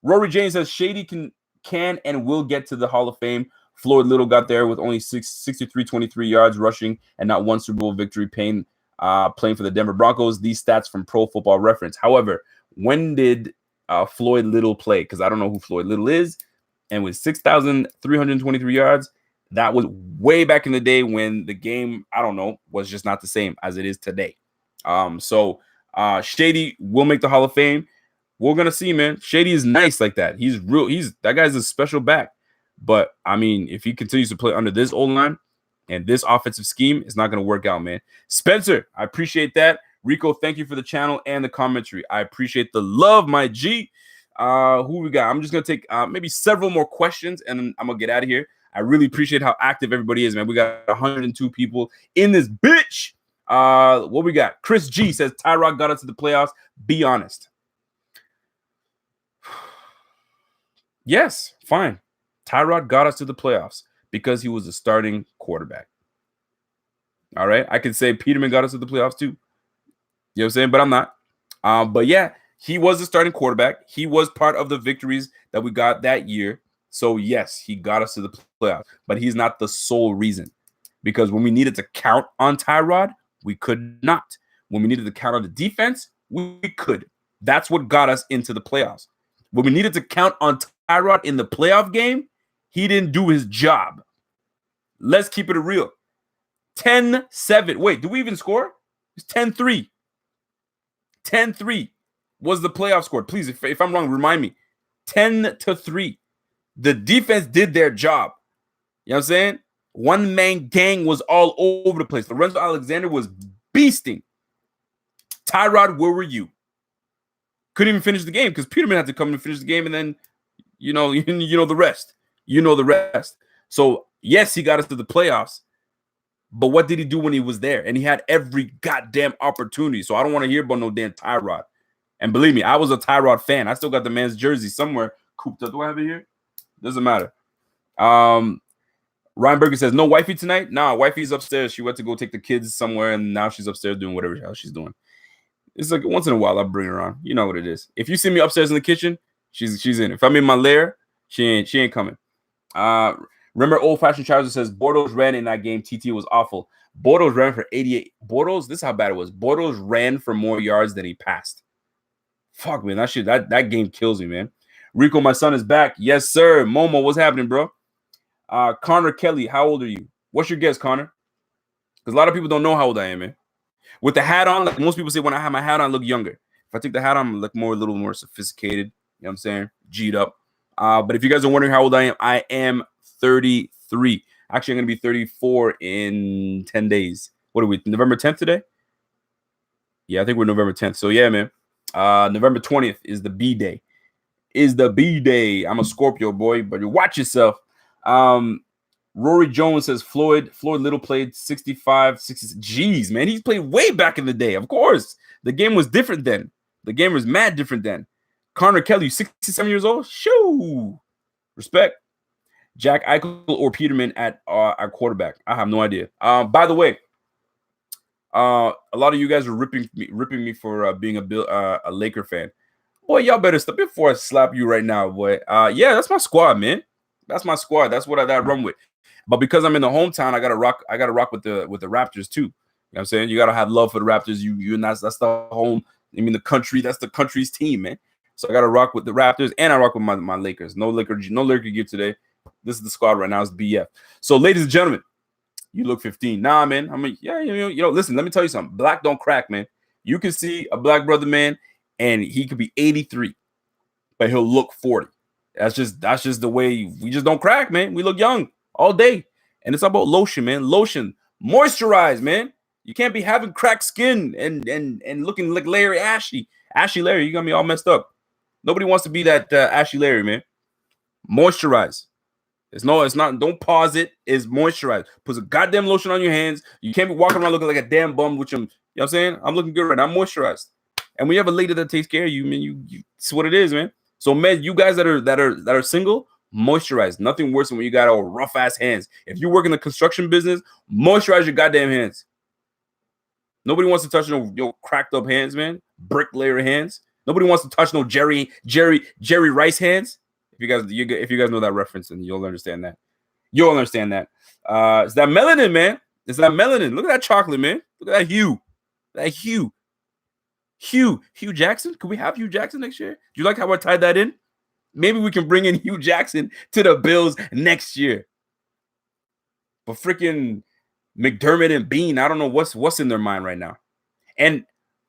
Rory James says Shady can and will get to the Hall of Fame. Floyd Little got there with only 63-23 yards rushing and not one Super Bowl victory, playing for the Denver Broncos. These stats from Pro Football Reference. However, when did Floyd Little play? Because I don't know who Floyd Little is. And with 6,323 yards, that was way back in the day when the game, I don't know, was just not the same as it is today. So Shady will make the Hall of Fame. We're gonna see, man. Shady is nice like that. That guy's a special back. But I mean, if he continues to play under this O-line and this offensive scheme, it's not gonna work out, man. Spencer, I appreciate that. Rico, thank you for the channel and the commentary. I appreciate the love, my G. Who we got? I'm just gonna take maybe several more questions, and then I'm gonna get out of here. I really appreciate how active everybody is, man. We got 102 people in this bitch. What we got? Chris G says Tyrod got us to the playoffs. Be honest. Yes, fine. Tyrod got us to the playoffs because he was a starting quarterback. All right. I could say Peterman got us to the playoffs too. You know what I'm saying? But I'm not. But yeah, he was a starting quarterback. He was part of the victories that we got that year. So yes, he got us to the playoffs, but he's not the sole reason. Because when we needed to count on Tyrod, we could not. When we needed to count on the defense, we could. That's what got us into the playoffs. When we needed to count on Tyrod in the playoff game, he didn't do his job. Let's keep it real. 10-7. Wait, do we even score? It's 10-3. 10-3 was the playoff score. Please, if I'm wrong, remind me. 10-3. The defense did their job. You know what I'm saying? One-man gang was all over the place. Lorenzo Alexander was beasting. Tyrod, where were you? Couldn't even finish the game because Peterman had to come and finish the game, and then you know the rest. You know the rest. So yes, he got us to the playoffs. But what did he do when he was there? And he had every goddamn opportunity. So I don't want to hear about no damn Tyrod. And believe me, I was a Tyrod fan. I still got the man's jersey somewhere cooped up. Do I have it here? Doesn't matter. Ryan Berger says, no wifey tonight? Nah, wifey's upstairs. She went to go take the kids somewhere, and now she's upstairs doing whatever the hell she's doing. It's like once in a while I'll bring her on. You know what it is. If you see me upstairs in the kitchen, she's in. If I'm in my lair, she ain't coming. Remember Old Fashioned Trousers says Bortles ran in that game. TT was awful. Bortles ran for 88. Bortles, this is how bad it was. Bortles ran for more yards than he passed. Fuck, man. That game kills me, man. Rico, my son is back. Yes, sir. Momo, what's happening, bro? Connor Kelly, how old are you? What's your guess, Connor? Because a lot of people don't know how old I am, man. With the hat on, like most people say, when I have my hat on, I look younger. If I take the hat on, I look a little more sophisticated. You know what I'm saying? G'd up. But if you guys are wondering how old I am 33. Actually, I'm going to be 34 in 10 days. What are we, November 10th today? Yeah, I think we're November 10th. So, yeah, man. November 20th is the B-Day. I'm a Scorpio, boy, but you watch yourself. Rory Jones says Floyd Little played 65, 60. Jeez, man, he's played way back in the day. Of course, the game was different then. The game was mad different then. Connor Kelly, 67 years old. Shoo, respect. Jack Eichel or Peterman at our quarterback. I have no idea. By the way, a lot of you guys are ripping me for being a Laker fan. Boy, y'all better stop before I slap you right now, boy. Yeah, that's my squad, man. That's my squad. That's what I run with. But because I'm in the hometown, I gotta rock with the Raptors too. You know what I'm saying? You gotta have love for the Raptors. You and that's the home. I mean, the country. That's the country's team, man. So I gotta rock with the Raptors, and I rock with my Lakers. No Laker gear today. This is the squad right now. It's BF. So, ladies and gentlemen, you look 15. Nah, man. I mean, yeah, listen, let me tell you something. Black don't crack, man. You can see a black brother, man, and he could be 83, but he'll look 40. That's just the way we just don't crack, man. We look young all day. And it's about lotion, man. Lotion. Moisturize, man. You can't be having cracked skin and looking like Larry Ashley. Ashley Larry, you got me all messed up. Nobody wants to be that Ashley Larry, man. Moisturize. It's not. Don't pause it. It's moisturize. Put a goddamn lotion on your hands. You can't be walking around looking like a damn bum with them. You know what I'm saying? I'm looking good right now. I'm moisturized. And when you have a lady that takes care of you, man, you it's what it is, man. So, man, you guys that are single, moisturize. Nothing worse than when you got all rough ass hands. If you work in the construction business, moisturize your goddamn hands. Nobody wants to touch no cracked up hands, man. Bricklayer hands. Nobody wants to touch no Jerry Rice hands. If you guys know that reference, then you'll understand that. You'll understand that. It's that melanin, man. It's that melanin. Look at that chocolate, man. Look at that hue. That hue. Hugh Jackson. Can we have Hugh Jackson next year? Do you like how I tied that in? Maybe we can bring in Hugh Jackson to the Bills next year. But freaking McDermott and Bean, I don't know what's in their mind right now. And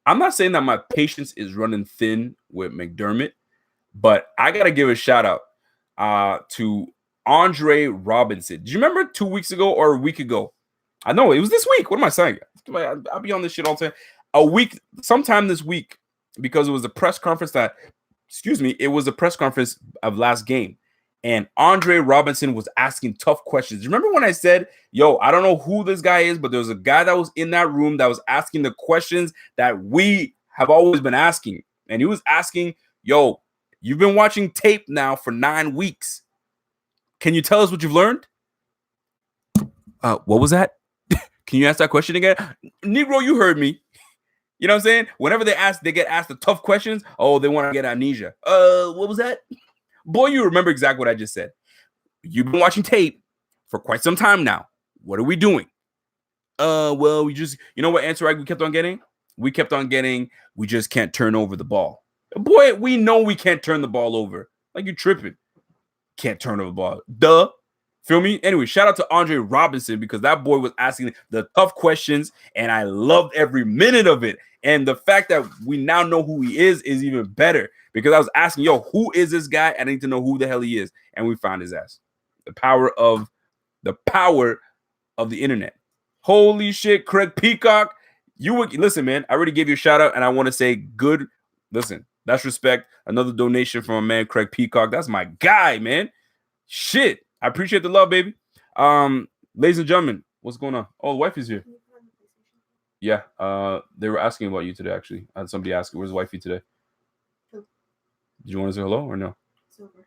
I'm not saying that my patience is running thin with McDermott, but I gotta give a shout out to Andre Robinson. Do you remember 2 weeks ago or a week ago? I know it was this week. What am I saying? I'll be on this shit all the time. A week, sometime this week, because it was a press conference that excuse me, it was a press conference of last game. And Andre Robinson was asking tough questions. Remember when I said, yo, I don't know who this guy is, but there was a guy that was in that room that was asking the questions that we have always been asking. And he was asking, yo, you've been watching tape now for 9 weeks. Can you tell us what you've learned? What was that? Can you ask that question again? Negro, you heard me. You know what I'm saying? Whenever they get asked the tough questions, oh, they want to get amnesia. What was that? Boy, you remember exactly what I just said. You've been watching tape for quite some time now. What are we doing? Well, we just, you know what answer we kept on getting? We kept on getting, we just can't turn over the ball. Boy, we know we can't turn the ball over. Like, you tripping. Can't turn over the ball. Duh. Feel me? Anyway, shout out to Andre Robinson because that boy was asking the tough questions, and I loved every minute of it. And the fact that we now know who he is even better because I was asking, yo, who is this guy? I need to know who the hell he is. And we found his ass. The power of the internet. Holy shit, Craig Peacock. You would listen, man. I already gave you a shout out, and I want to say good. Listen, that's respect. Another donation from a man, Craig Peacock. That's my guy, man. Shit. I appreciate the love, baby. Ladies and gentlemen, what's going on? Oh, the wife is here. Yeah. They were asking about you today, actually. I had somebody asking, where's wifey today? Did you want to say hello or no? Sober.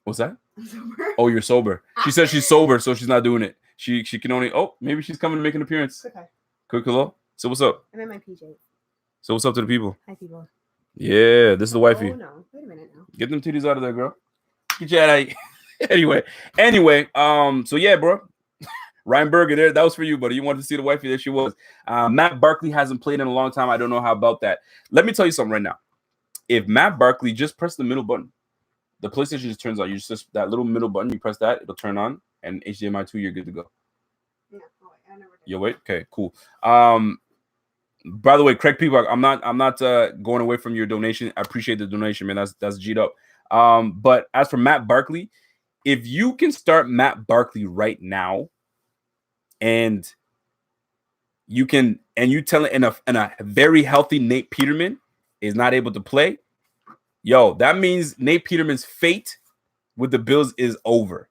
What's that? I'm sober. Oh, you're sober. She said she's sober, so she's not doing it. She can only, maybe she's coming to make an appearance. Okay. Quick hello. So what's up? I'm in my PJs. So what's up to the people? Hi, people. Yeah, this is the wifey. Oh, no. Wait a minute now. Get them titties out of there, girl. Get your out of here. Anyway, so yeah, bro. Ryan Berger there. That was for you, buddy. You wanted to see the wifey. There she was. Matt Barkley hasn't played in a long time. I don't know how about that. Let me tell you something right now. If Matt Barkley just press the middle button, the PlayStation just turns on. You just that little middle button, you press that, it'll turn on, and HDMI 2, you're good to go. Yeah, I never did. You wait? Okay, cool. By the way, Craig Peacock, I'm not going away from your donation. I appreciate the donation, man. That's G'd up. But as for Matt Barkley, if you can start Matt Barkley right now, and you tell it in a very healthy Nate Peterman is not able to play, yo, that means Nate Peterman's fate with the Bills is over.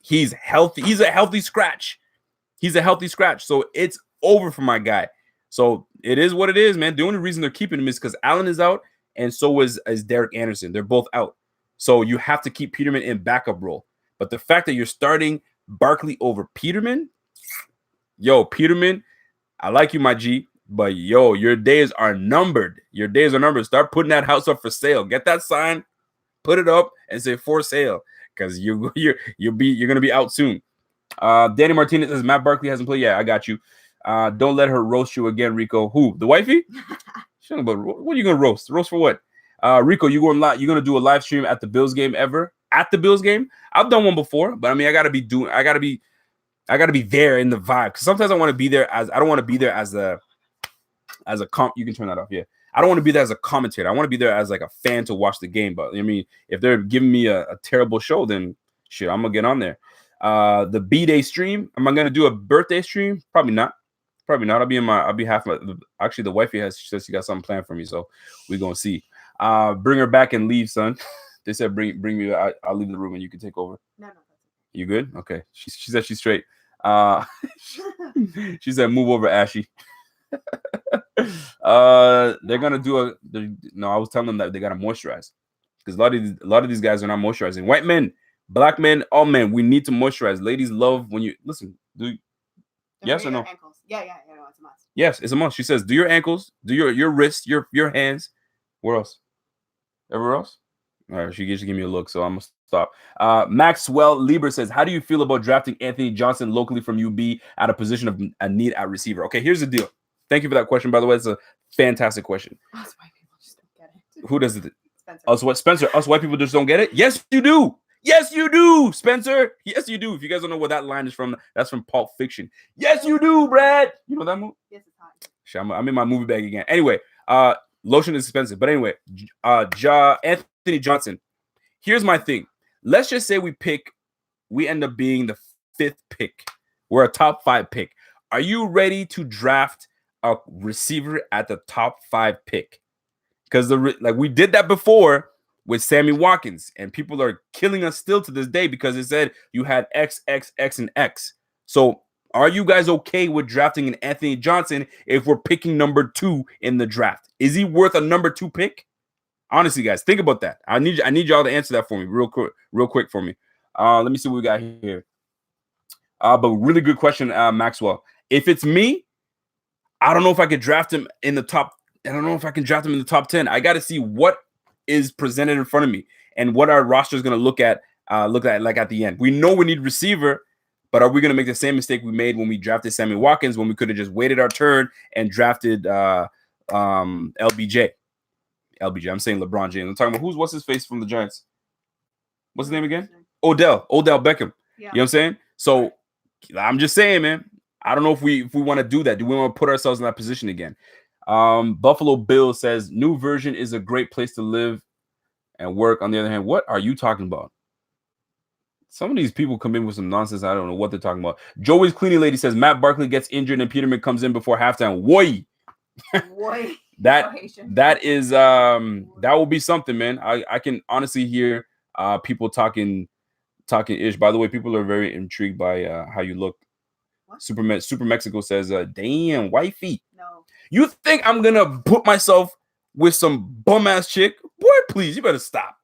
He's healthy. He's a healthy scratch. So it's over for my guy. So it is what it is, man. The only reason they're keeping him is because Allen is out, and so is Derek Anderson. They're both out. So you have to keep Peterman in backup role. But the fact that you're starting Barkley over Peterman, yo, Peterman, I like you, my G, but yo, your days are numbered. Start putting that house up for sale. Get that sign, put it up, and say for sale, because you're gonna be out soon. Danny Martinez says Matt Barkley hasn't played. Yeah, I got you. Don't let her roast you again, Rico. Who? The wifey? What are you gonna roast? Roast for what? Rico, you're gonna do a live stream at the Bills game ever? At the Bills game? I've done one before, but I mean, I gotta be there in the vibe. Because sometimes I want to be there I don't want to be there as a you can turn that off. Yeah. I don't want to be there as a commentator. I want to be there as like a fan to watch the game. But I mean, if they're giving me a terrible show, then shit, I'm gonna get on there. The B-Day stream. Am I gonna do a birthday stream? Probably not. I'll be half my. Actually, the wifey says she got something planned for me, so we're gonna see. Bring her back and leave, son. They said bring me. I'll leave the room and you can take over. No. You good? Okay. She said she's straight. She said move over, Ashy. They're gonna do I was telling them that they gotta moisturize because a lot of these guys are not moisturizing. White men, black men, all men, we need to moisturize. Ladies love when you listen. Yes or no? Ankles. Yeah, no, it's a must. Yes, it's a must. She says, do your ankles, do your wrists, your hands. Where else? Everywhere else? All right, she gave me a look, so I'm gonna stop. Maxwell Lieber says, how do you feel about drafting Anthony Johnson locally from UB at a position of a need at receiver? Okay, here's the deal. Thank you for that question, by the way. It's a fantastic question. Us white people just don't get it. Who does it? Spencer. Spencer. Us white people just don't get it? Yes, you do. Yes, you do, Spencer. Yes, you do. If you guys don't know where that line is from, that's from Pulp Fiction. Yes, you do, Brad. You know that movie? Yes, it's hot. I'm in my movie bag again. Anyway, lotion is expensive. But anyway, Anthony Johnson. Here's my thing. Let's just say we end up being the 5th pick. We're a top 5 pick. Are you ready to draft a receiver at the top 5 pick? Because we did that before. with Sammy Watkins, and people are killing us still to this day because it said you had X, X, X, and X. So are you guys okay with drafting an Anthony Johnson if we're picking number 2 in the draft? Is he worth a number 2 pick? Honestly, guys, think about that. I need y'all to answer that for me real quick for me. Let me see what we got here. But really good question, Maxwell. If it's me, I don't know if I could draft him in the top. I don't know if I can draft him in the top 10. I got to see what is presented in front of me and what our roster is going to look at like at the end. We know we need receiver, but are we going to make the same mistake we made when we drafted Sammy Watkins, when we could have just waited our turn and drafted LBJ? I'm saying LeBron James. I'm talking about what's his face from the Giants? What's his name again? Odell Beckham. Yeah. You know what I'm saying? So I'm just saying, man, I don't know if we want to do that. Do we want to put ourselves in that position again? Buffalo Bill says new version is a great place to live and work. On the other hand, what are you talking about? Some of these people come in with some nonsense. I don't know what they're talking about. Joey's cleaning lady says Matt Barkley gets injured and Peterman comes in before halftime. Woi. that is that will be something, man. I can honestly hear people talking ish. By the way, people are very intrigued by how you look. What? Super Mexico says, damn, wifey. No. You think I'm gonna put myself with some bum ass chick? Boy, please, you better stop.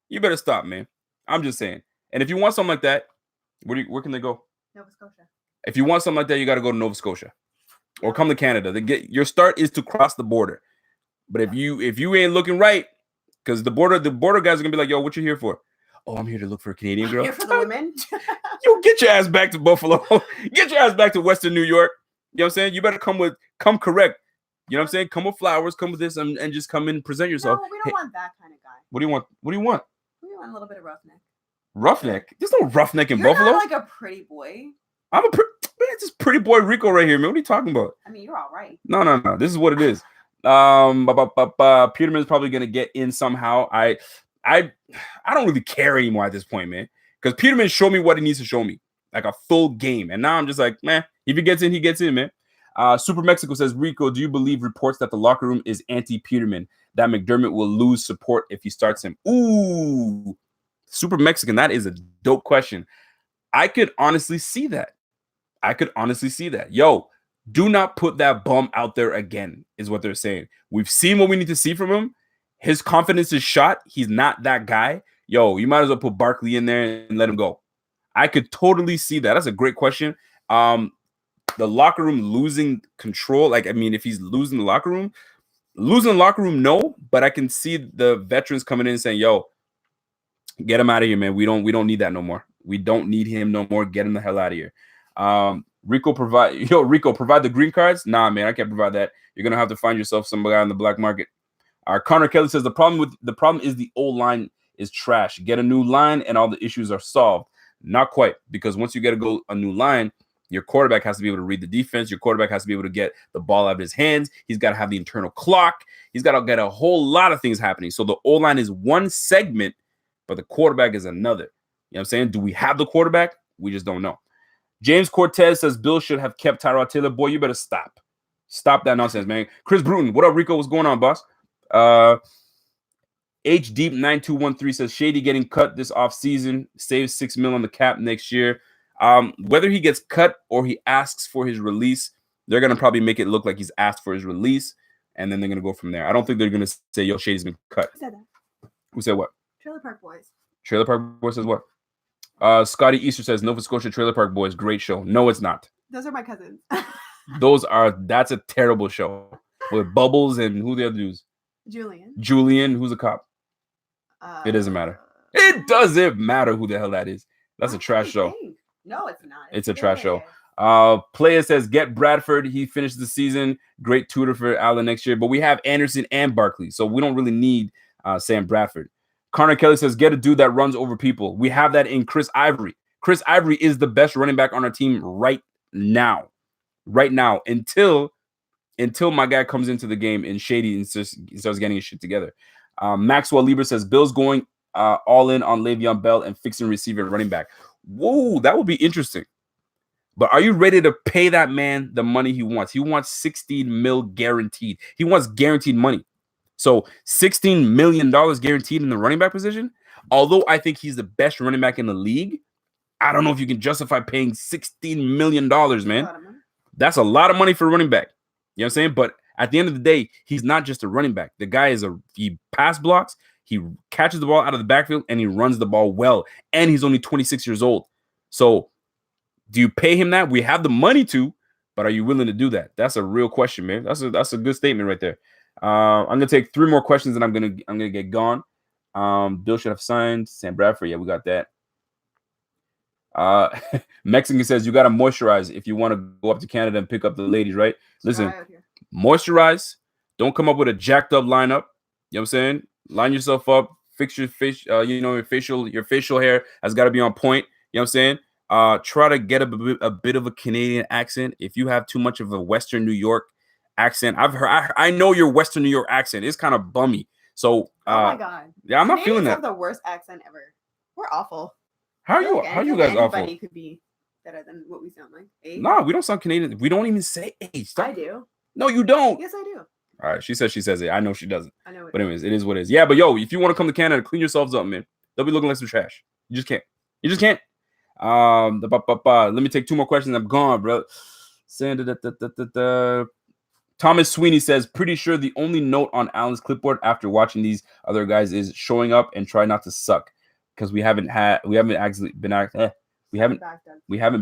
You better stop, man. I'm just saying. And if you want something like that, where can they go? Nova Scotia. If you want something like that, you got to go to Nova Scotia or come to Canada. Your start is to cross the border. But if you ain't looking right, because the border guys are gonna be like, yo, what you here for? Oh, I'm here to look for a Canadian girl. Here for the women. Yo, get your ass back to Buffalo. Get your ass back to Western New York. You know what I'm saying? You better come correct. You know what I'm saying? Come with flowers, come with this, and just come in and present yourself. No, we don't want that kind of guy. What do you want? We want a little bit of roughneck. Roughneck? There's no roughneck in Buffalo. You're not like a pretty boy. I'm it's just pretty boy Rico right here, man. What are you talking about? I mean, you're all right. No. This is what it is. Peterman's probably gonna get in somehow. I don't really care anymore at this point, man. Because Peterman showed me what he needs to show me, like a full game. And now I'm just like, man, if he gets in, he gets in, man. Super Mexico says, Rico, do you believe reports that the locker room is anti-Peterman, that McDermott will lose support if he starts him? Ooh, Super Mexican, that is a dope question. I could honestly see that. Yo, do not put that bum out there again, is what they're saying. We've seen what we need to see from him. His confidence is shot. He's not that guy. Yo, you might as well put Barkley in there and let him go. I could totally see that. That's a great question. The locker room losing control. Like, I mean, if he's losing the locker room, no. But I can see the veterans coming in and saying, yo, get him out of here, man. We don't need that no more. We don't need him no more. Get him the hell out of here. Rico, provide the green cards. Nah, man, I can't provide that. You're gonna have to find yourself some guy on the black market. Connor Kelly says the problem is the old line is trash. Get a new line and all the issues are solved. Not quite, because once you get a new line, your quarterback has to be able to read the defense. Your quarterback has to be able to get the ball out of his hands. He's got to have the internal clock. He's got to get a whole lot of things happening. So the O-line is one segment, but the quarterback is another. You know what I'm saying? Do we have the quarterback? We just don't know. James Cortez says Bill should have kept Tyrod Taylor. Boy, you better stop. Stop that nonsense, man. Chris Bruton, what up, Rico? What's going on, boss? H Deep 9213 says Shady getting cut this offseason, saves $6 million on the cap next year. Whether he gets cut or he asks for his release, they're gonna probably make it look like he's asked for his release, and then they're gonna go from there. I don't think they're gonna say, "Yo, Shady's been cut." Who said that? Who said what? Trailer Park Boys. Trailer Park Boys says what? Scotty Easter says Nova Scotia Trailer Park Boys, great show. No, it's not. Those are my cousins. That's a terrible show with Bubbles and who the other dudes? Julian, who's a cop? It doesn't matter. It doesn't matter who the hell that is. That's a trash show. No, it's not. It's a trash show. Player says get Bradford. He finished the season. Great tutor for Allen next year. But we have Anderson and Barkley, so we don't really need Sam Bradford. Connor Kelly says get a dude that runs over people. We have that in Chris Ivory. Chris Ivory is the best running back on our team right now. Until my guy comes into the game and Shady and starts getting his shit together. Maxwell Lieber says Bill's going all in on Le'Veon Bell and fixing receiver and running back. Whoa, that would be interesting. But are you ready to pay that man the money he wants? He wants $16 million guaranteed. He wants guaranteed money. So $16 million guaranteed in the running back position. Although I think he's the best running back in the league, I don't know if you can justify paying $16 million, man. That's a lot of money for a running back. You know what I'm saying? But at the end of the day, he's not just a running back. The guy he pass blocks, he catches the ball out of the backfield, and he runs the ball well. And he's only 26 years old. So do you pay him that? We have the money to, but are you willing to do that? That's a real question, man. That's a good statement right there. I'm gonna take 3 more questions and I'm gonna get gone. Bill should have signed Sam Bradford. Yeah, we got that. Mexican says you gotta moisturize if you want to go up to Canada and pick up the ladies, right? Listen, moisturize. Don't come up with a jacked up lineup. You know what I'm saying? Line yourself up, fix your face, your facial hair has got to be on point. You know what I'm saying? Try to get a bit of a Canadian accent. If you have too much of a Western New York accent, I know your Western New York accent is kind of bummy. So oh my god, yeah, I'm not Canadians feeling that. have the worst accent ever. We're awful. How are you guys awful? Anybody could be better than what we sound like. No, we don't sound Canadian. We don't even say Stop. I do. No, you don't. Yes, I do. All right, she says it. I know she doesn't. I know it. But anyways, it is what it is. Yeah, but yo, if you want to come to Canada, clean yourselves up, man. They'll be looking like some trash. You just can't. You just can't. Let me take 2 more questions. I'm gone, bro. Thomas Sweeney says, pretty sure the only note on Allen's clipboard after watching these other guys is showing up and try not to suck, because we haven't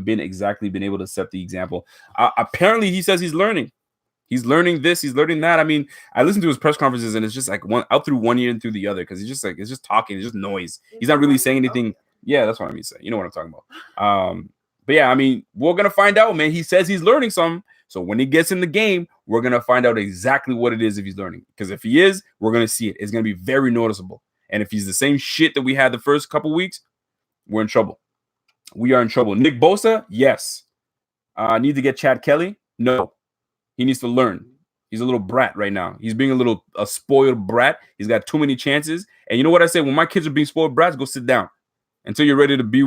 been exactly been able to set the example. Apparently, he says he's learning. He's learning this. He's learning that. I mean, I listen to his press conferences, and it's just like out through one ear and through the other, because it's just talking. It's just noise. He's not really saying anything. Yeah, that's what I mean. You know what I'm talking about. But yeah, I mean, we're gonna find out, man. He says he's learning something. So when he gets in the game, we're gonna find out exactly what it is if he's learning. Because if he is, we're gonna see it. It's gonna be very noticeable. And if he's the same shit that we had the first couple weeks, we're in trouble. We are in trouble. Nick Bosa, yes. Need to get Chad Kelly? No. He needs to learn. He's a little brat right now. He's being a spoiled brat. He's got too many chances. And you know what I say? When my kids are being spoiled brats, go sit down until you're ready to be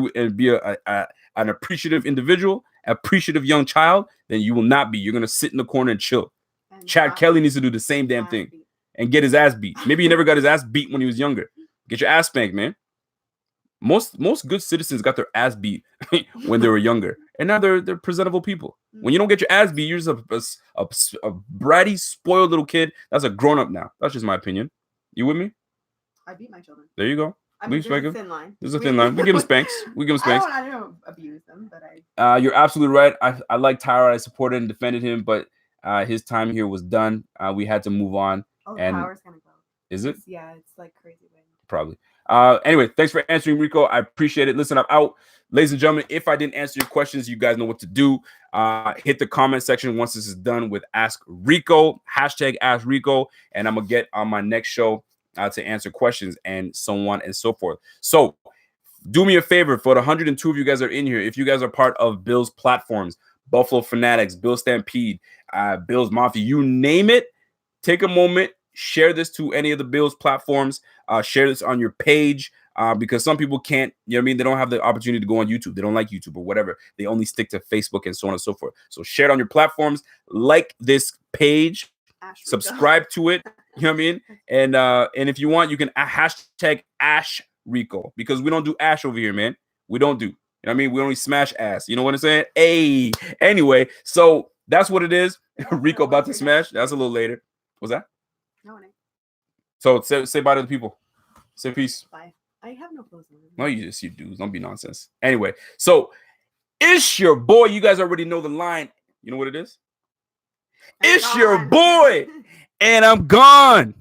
an appreciative individual, appreciative young child. Then you will not be. You're gonna sit in the corner and chill. And Chad Kelly needs to do the same damn thing and get his ass beat. Maybe he never got his ass beat when he was younger. Get your ass spanked, man. Most good citizens got their ass beat when they were younger, and now they're presentable people. When you don't get your ass beat, you're just a bratty, spoiled little kid. That's a grown up now. That's just my opinion. You with me? I beat my children. There you go. I mean, there's a thin line. There's a thin line. We give them spanks. I don't abuse them, but You're absolutely right. I like Tyra. I supported and defended him, but his time here was done. We had to move on. Oh, and Power's gonna go. Is it? Yeah, it's like crazy wind. Probably. Anyway, thanks for answering, Rico. I appreciate it. Listen, I'm out. Ladies and gentlemen, if I didn't answer your questions, you guys know what to do. Hit the comment section once this is done with Ask Rico, #AskRico, and I'm going to get on my next show to answer questions and so on and so forth. So do me a favor, for the 102 of you guys that are in here, if you guys are part of Bill's platforms, Buffalo Fanatics, Bill Stampede, Bill's Mafia, you name it, take a moment, share this to any of the Bills platforms, share this on your page, because some people can't, you know what I mean? They don't have the opportunity to go on YouTube. They don't like YouTube or whatever. They only stick to Facebook and so on and so forth. So share it on your platforms, like this page, subscribe to it, you know what I mean? And if you want, you can #AshRico, because we don't do ash over here, man. We don't do, you know what I mean? We only smash ass. You know what I'm saying? Hey, anyway, so that's what it is. Rico about to smash. That's a little later. What's that? No. So say bye to the people. Say peace. Bye. I have no clothes on. No, you do. Don't be nonsense. Anyway, so it's your boy. You guys already know the line. You know what it is? It's your boy, and I'm gone.